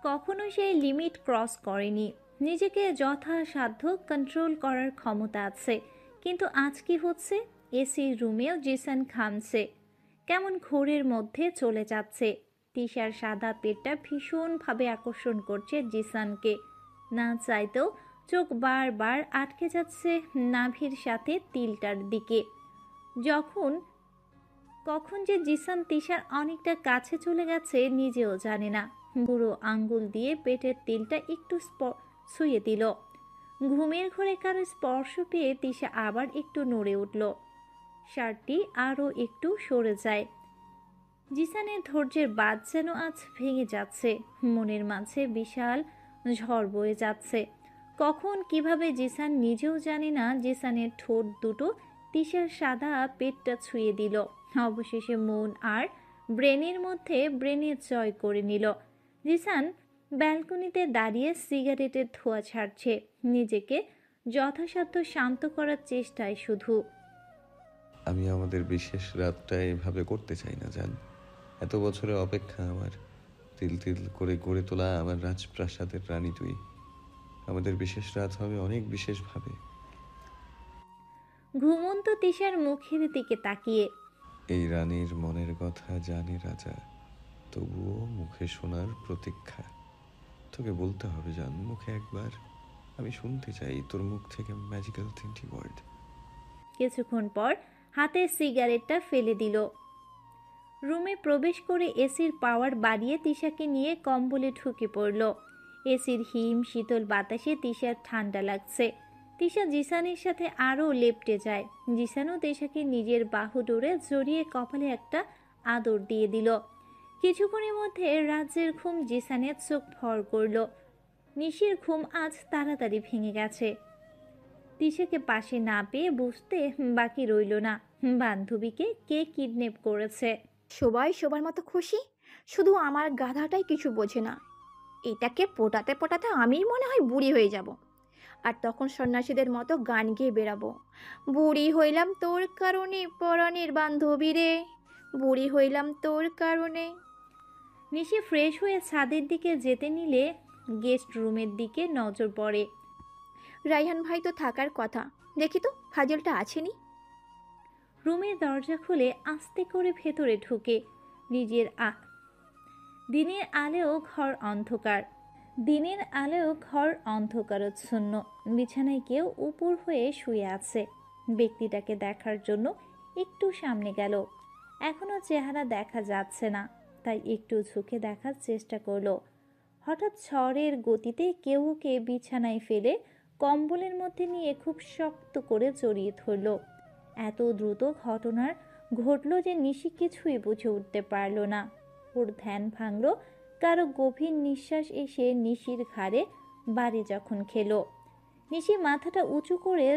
কখনো সেই লিমিট ক্রস করেনি। নিজেকে যথাসাধ্য কন্ট্রোল করার ক্ষমতা আছে। কিন্তু আজ কি হচ্ছে? এসির রুমেও জিসান ঘামছে, কেমন ঘোরের মধ্যে চলে যাচ্ছে। তিশার সাদা পেটটা ভীষণভাবে আকর্ষণ করছে জিসানকে। না চাইতেও চোখ বারবার আটকে যাচ্ছে নাভির সাথে তিলটার দিকে। কখন যে জিসান তিশার অনেকটা কাছে চলে গেছে নিজেও জানে না। বুড়ো আঙ্গুল দিয়ে পেটের তিলটা একটু ছুঁয়ে দিল। ঘুমের ঘরে কারো স্পর্শ পেয়ে তিশা আবার একটু নড়ে উঠল। শার্টটি আরও একটু সরে যায়। জিসানের ধৈর্যের বাঁধ যেন আজ ভেঙে যাচ্ছে। মনের মাঝে বিশাল ঝড় বয়ে যাচ্ছে। কখন কিভাবে জিসান নিজেও জানে না। জিসানের ঠোঁট দুটো তিশার সাদা পেটটা ছুঁয়ে দিল। অবশেষে মন আর ব্রেনের মধ্যে ব্রেনের জয় করে নিল। জিসান ব্যালকনিতে দাঁড়িয়ে সিগারেটের ধোঁয়া ছাড়ছে, নিজেকে যথাসাধ্য শান্ত করার চেষ্টায় শুধু। আমি আমাদের বিশেষ রাতটা এভাবে করতে চাই না জান। এত বছরের অপেক্ষা আমার, তিল তিল করে গড়ে তোলা আমার রাজপ্রাসাদের রানী তুই। আমাদের বিশেষ রাত হবে অনেক বিশেষভাবে। ঘুমন্ত তিশার মুখের দিকে তাকিয়ে, এই রানীর মনের কথা জানে রাজা, তবুও মুখে শোনার প্রতীক্ষা। তোকে বলতে হবে জান, মুখে একবার। আমি শুনতে চাই তোর মুখ থেকে ম্যাজিক্যাল 3টি ওয়ার্ড। কিছুক্ষণ পর হাতে সিগারেটটা ফেলে দিল। রুমে প্রবেশ করে এসির পাওয়ার বাড়িয়ে তিশাকে নিয়ে কম্বলে ঢুকে পড়ল। এসির হিম শীতল বাতাসে তিশার ঠান্ডা লাগছে। তিশা জিসানের সাথে আরও লেপটে যায়। জিসানও তিশাকে নিজের বাহু ডোরে জড়িয়ে কপালে একটা আদর দিয়ে দিল। কিছুক্ষণের মধ্যে রাজ্যের ঘুম জিসানের চোখ ভর করল। নিশির ঘুম আজ তাড়াতাড়ি ভেঙে গেছে। তিশাকে পাশে না পেয়ে বুঝতে বাকি রইল না বান্ধবীকে কে কিডন্যাপ করেছে। সবাই সবার মতো খুশি, শুধু আমার গাধাটাই কিছু বোঝে না। এটাকে পোটাতে পোটাতে আমিই মনে হয় বুড়ি হয়ে যাব। আর তখন সন্ন্যাসীদের মতো গান গেয়ে বেরাবো। বুড়ি হইলাম তোর কারণে পরাণের বান্ধবী রে, বুড়ি হইলাম তোর কারণে। নিশি ফ্রেশ হয়ে ছাদের দিকে যেতে নিলে গেস্ট রুমের দিকে নজর পড়ে। রাইহান ভাই তো থাকার কথা, দেখি তো ফাজিলটা আছেনি। রুমের দরজা খুলে আস্তে করে ভেতরে ঢুকে। দিনের আলোও ঘর অন্ধকারাচ্ছন্ন। বিছানায় কেউ উপর হয়ে শুয়ে আছে। ব্যক্তিটাকে দেখার জন্য একটু সামনে গেল। এখনো চেহারা দেখা যাচ্ছে না, তাই একটু ঝুঁকে দেখার চেষ্টা করলো। হঠাৎ ঝড়ের গতিতে কেউ ওকে বিছানায় ফেলে কম্বলের মধ্যে নিয়ে খুব শক্ত করে জড়িয়ে ধরল। এত দ্রুত ঘটনার ঘটল যে নিশি কিছুই বুঝে উঠতে পারল না। ওর ধ্যান ভাঙল কারো গভীর নিঃশ্বাস এসে নিশির ঘাড়ে বাড়ি যখন খেলো। নিশি মাথাটা উঁচু করে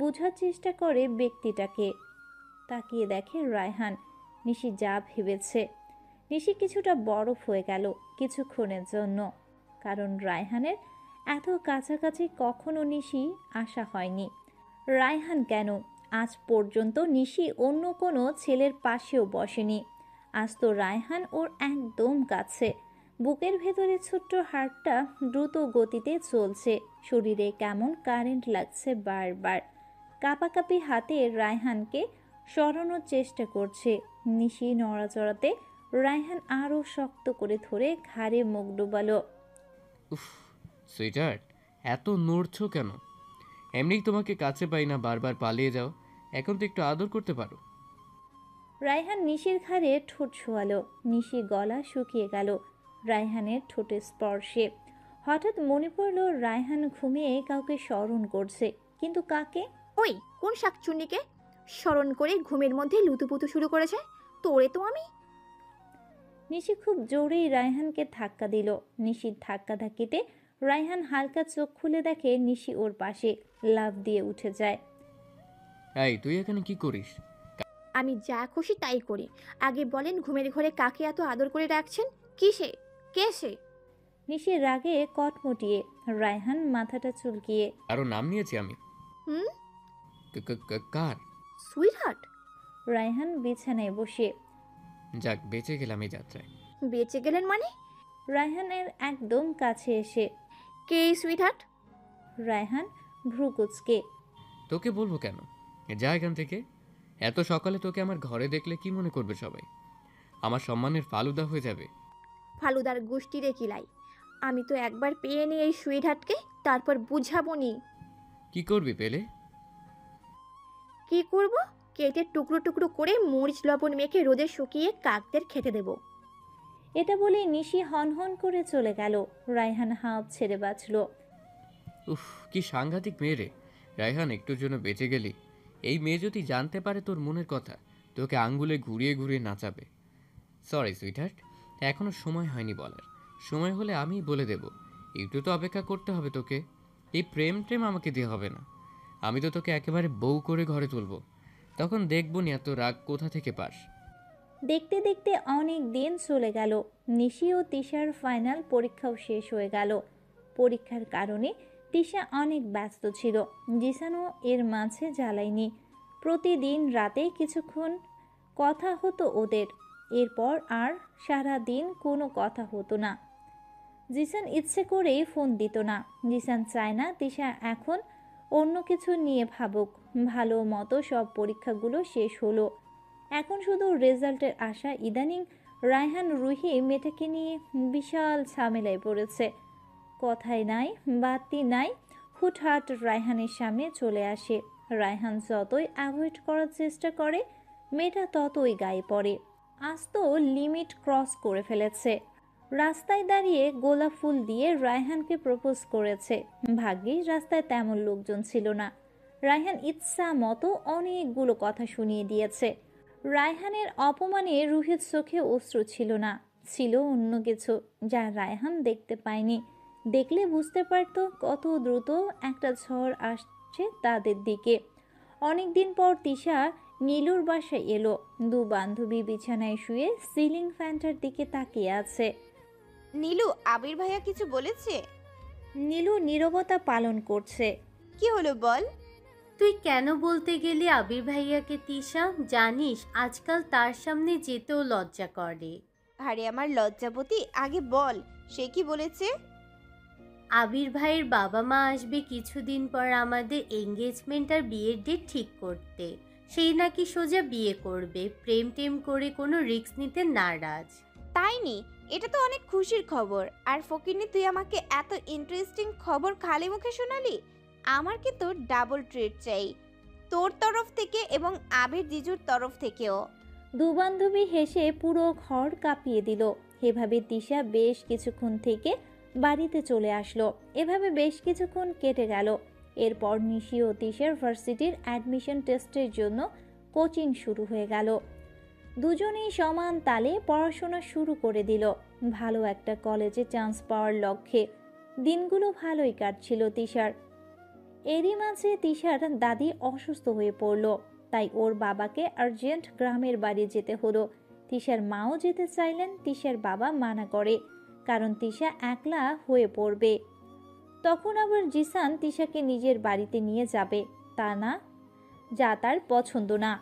বোঝার চেষ্টা করে ব্যক্তিটাকে। তাকিয়ে দেখে রায়হান। নিশি যা ভেবেছে। নিশি কিছুটা বরফ হয়ে গেল কিছুক্ষণের জন্য, কারণ রায়হানের এত কাছাকাছি কখনো নিশি আসা হয়নি। রায়হান কেন, আজ পর্যন্ত নিশি অন্য কোনো ছেলের পাশেও বসেনি। আজ তো রায়হান ওর একদম কাছে। বুকের ভেতরে ছোট্ট হার্টটা দ্রুত গতিতে চলছে। শরীরে কেমন কারেন্ট লাগছে বারবার। কাঁপাকাঁপি হাতে রায়হানকে সরানোর চেষ্টা করছে। নিশি নড়াচড়াতে রায়হান আরও শক্ত করে ধরে ঘাড়ে মুখ ডুবালো। উফ সুইটার্ট, এত নড়ছো কেন? এমনিই তোমাকে কাছে পাই না, বারবার পালিয়ে যাও। এখন তো একটু আদর করতে পারো। রায়হান নিশির ঘাড়ে ঠোঁট ছোঁয়ালো। নিশি গলা শুকিয়ে গেল রায়হানের ঠোঁটের স্পর্শে। হঠাৎ মনে পড়ল রায়হান ঘুমিয়ে কাউকে স্মরণ করছে, কিন্তু কাকে? ওই কোন শাকচুন্নিকে স্মরণ করে ঘুমের মধ্যে লুতুপুতু শুরু করেছে? তোরে তো আমি। নিশি খুব জোরেই রায়হানকে ধাক্কা দিল। নিশির ধাক্কাধাক্কিতে রায়হান হালকা চোখ খুলে দেখে নিশি ওর পাশে। লাফ দিয়ে উঠে যায়। এই তুই এখানে কি করিস? আমি যা খুশি তাই করি। আগে বলেন ঘুমের ঘরে কাকে এত আদর করে রাখছেন? কিসে? কে সে? নিশির রাগে কটমটিয়ে। রায়হান মাথাটা চুলকিয়ে। আরো নাম নিয়েছি আমি। হুম? কার? সুইটহার্ট। রায়হান বিছানায় বসে। যাক, বেঁচে গেলাম এই যাত্রায়। বেঁচে গেলেন মানে? রায়হানের একদম কাছে এসে। কে এই সুইটহার্ট? রায়হান ভ্রু কুঁচকে। তোকে বলবো কেন? যা এখান থেকে। এত সকালে তোকে আমার ঘরে দেখলে কি মনে করবে সবাই? আমার সম্মানের ফালুদা হয়ে যাবে। ফালুদার গোষ্ঠীরে কিলাই। আমি তো একবার পেয়ে নিই এই সুইটহার্টকে, তারপর বুঝাবো নি। কি করবি পেলে? কি করব? কেটে টুকরো টুকরো করে মরিচ লবণ মেখে রোদে শুকিয়ে কাকদের খেতে দেব। এটা বলে নিশি হনহন করে চলে গেল। রায়হান হাঁপ ছেড়ে বাঁচল। উফ, কি সাংঘাতিক মেয়ে রে। রায়হান, একটুর জন্য বেঁচে গেলি। এই মেয়ে যদি জানতে পারে তোর মনের কথা, তোকে আঙ্গুলে ঘুরিয়ে ঘুরিয়ে নাচাবে। সরি সুইটহার্ট, এখনো সময় হয়নি বলার। সময় হলে আমিই বলে দেব। একটু তো অপেক্ষা করতে হবে তোকে। এই প্রেম টেম আমাকে দিয়ে হবে না। আমি তো তোকে একেবারে বউ করে ঘরে তুলব। তখন দেখব নি এত রাগ কোথা থেকে পাস। দেখতে দেখতে অনেক দিন চলে গেল। নিশি ও তিশার ফাইনাল পরীক্ষাও শেষ হয়ে গেল। পরীক্ষার কারণে তিশা অনেক ব্যস্ত ছিল। জিসানও এর মাঝে জ্বালায়নি। প্রতিদিন রাতে কিছুক্ষণ কথা হতো ওদের। এরপর আর সারা দিন কোনো কথা হতো না। জিসান ইচ্ছে করেই ফোন দিত না। জিসান চায় না তিশা এখন অন্য কিছু নিয়ে ভাবুক। ভালো মতো সব পরীক্ষাগুলো শেষ হলো। এখন শুধু রেজাল্টের আশা। ইদানিং রায়হান রুহি মেয়েটাকে নিয়ে বিশাল ঝামেলায় পড়েছে। কথাই নাই, বাতি নাই, হুটহাট রায়হানের সামনে চলে আসে। রায়হান যতই অ্যাভয়েড করার চেষ্টা করে, মেয়েটা ততই গায়ে পড়ে। আজ তো লিমিট ক্রস করে ফেলেছে। রাস্তায় দাঁড়িয়ে গোলাপ ফুল দিয়ে রায়হানকে প্রপোজ করেছে। ভাগ্যিস রাস্তায় তেমন লোকজন ছিল না। রায়হান ইচ্ছা মতো অনেকগুলো কথা শুনিয়ে দিয়েছে। রায়হানের অপমানে রুহির চোখে অশ্রু ছিল না, ছিল অন্য কিছু যা রায়হান দেখতে পায়নি। দেখলে বুঝতে পারত কত দ্রুত একটা ঝড় আসছে তাদের দিকে। অনেকদিন পর তিশা নীলুর বাসায় এলো। দু বান্ধবী বিছানায় শুয়ে সিলিং ফ্যানটার দিকে তাকিয়ে আছে। নীলু, আবির ভাইয়া কিছু বলেছে? নীলু নীরবতা পালন করছে। কি হলো বল? তুই কেন বলতে গেলি আবির ভাইয়াকে তিশা? জানিস আজকাল তার সামনে যেতেও লজ্জা করে। আরে আমার লজ্জাপতি, আগে বল সে কি বলেছে? আবির ভাইয়ের বাবা মা আসবে কিছুদিন পর আমাদের এঙ্গেজমেন্ট আর বিয়ের ডেট ঠিক করতে। সেই নাকি সোজা বিয়ে করবে, প্রেম টেম করে কোনো রিস্ক নিতে নারাজ। তাই নি, এটা তো অনেক খুশির খবর। আর ফকিনি, তুই আমাকে এত ইন্টারেস্টিং খবর খালি মুখে শোনালি। আমার কিন্তু ডাবল ট্রিট চাই, তোর তরফ থেকে এবং আবির জিজুর তরফ থেকেও। দু বান্ধবী হেসে পুরো ঘর কাঁপিয়ে দিল। এভাবে তিশা বেশ কিছুক্ষণ থেকে বাড়িতে চলে আসলো। এভাবে বেশ কিছুক্ষণ কেটে গেল। এরপর নিশি ও তিশার ভার্সিটির অ্যাডমিশন টেস্টের জন্য কোচিং শুরু হয়ে গেল। দুজনেই সমান তালে পড়াশোনা শুরু করে দিল ভালো একটা কলেজে চান্স পাওয়ার লক্ষ্যে। দিনগুলো ভালোই কাটছিল তিশার। এরই মাঝে তিশার দাদি অসুস্থ হয়ে পড়ল, তাই ওর বাবাকে আর্জেন্ট গ্রামের বাড়ি যেতে হলো। তিশার মাও যেতে চাইলেন, তিশার বাবা মানা করে, কারণ তিশা একলা হয়ে পড়বে। তখন আবার জিসান তিশাকে নিজের বাড়িতে নিয়ে যাবে, তা না, যা তার পছন্দ না।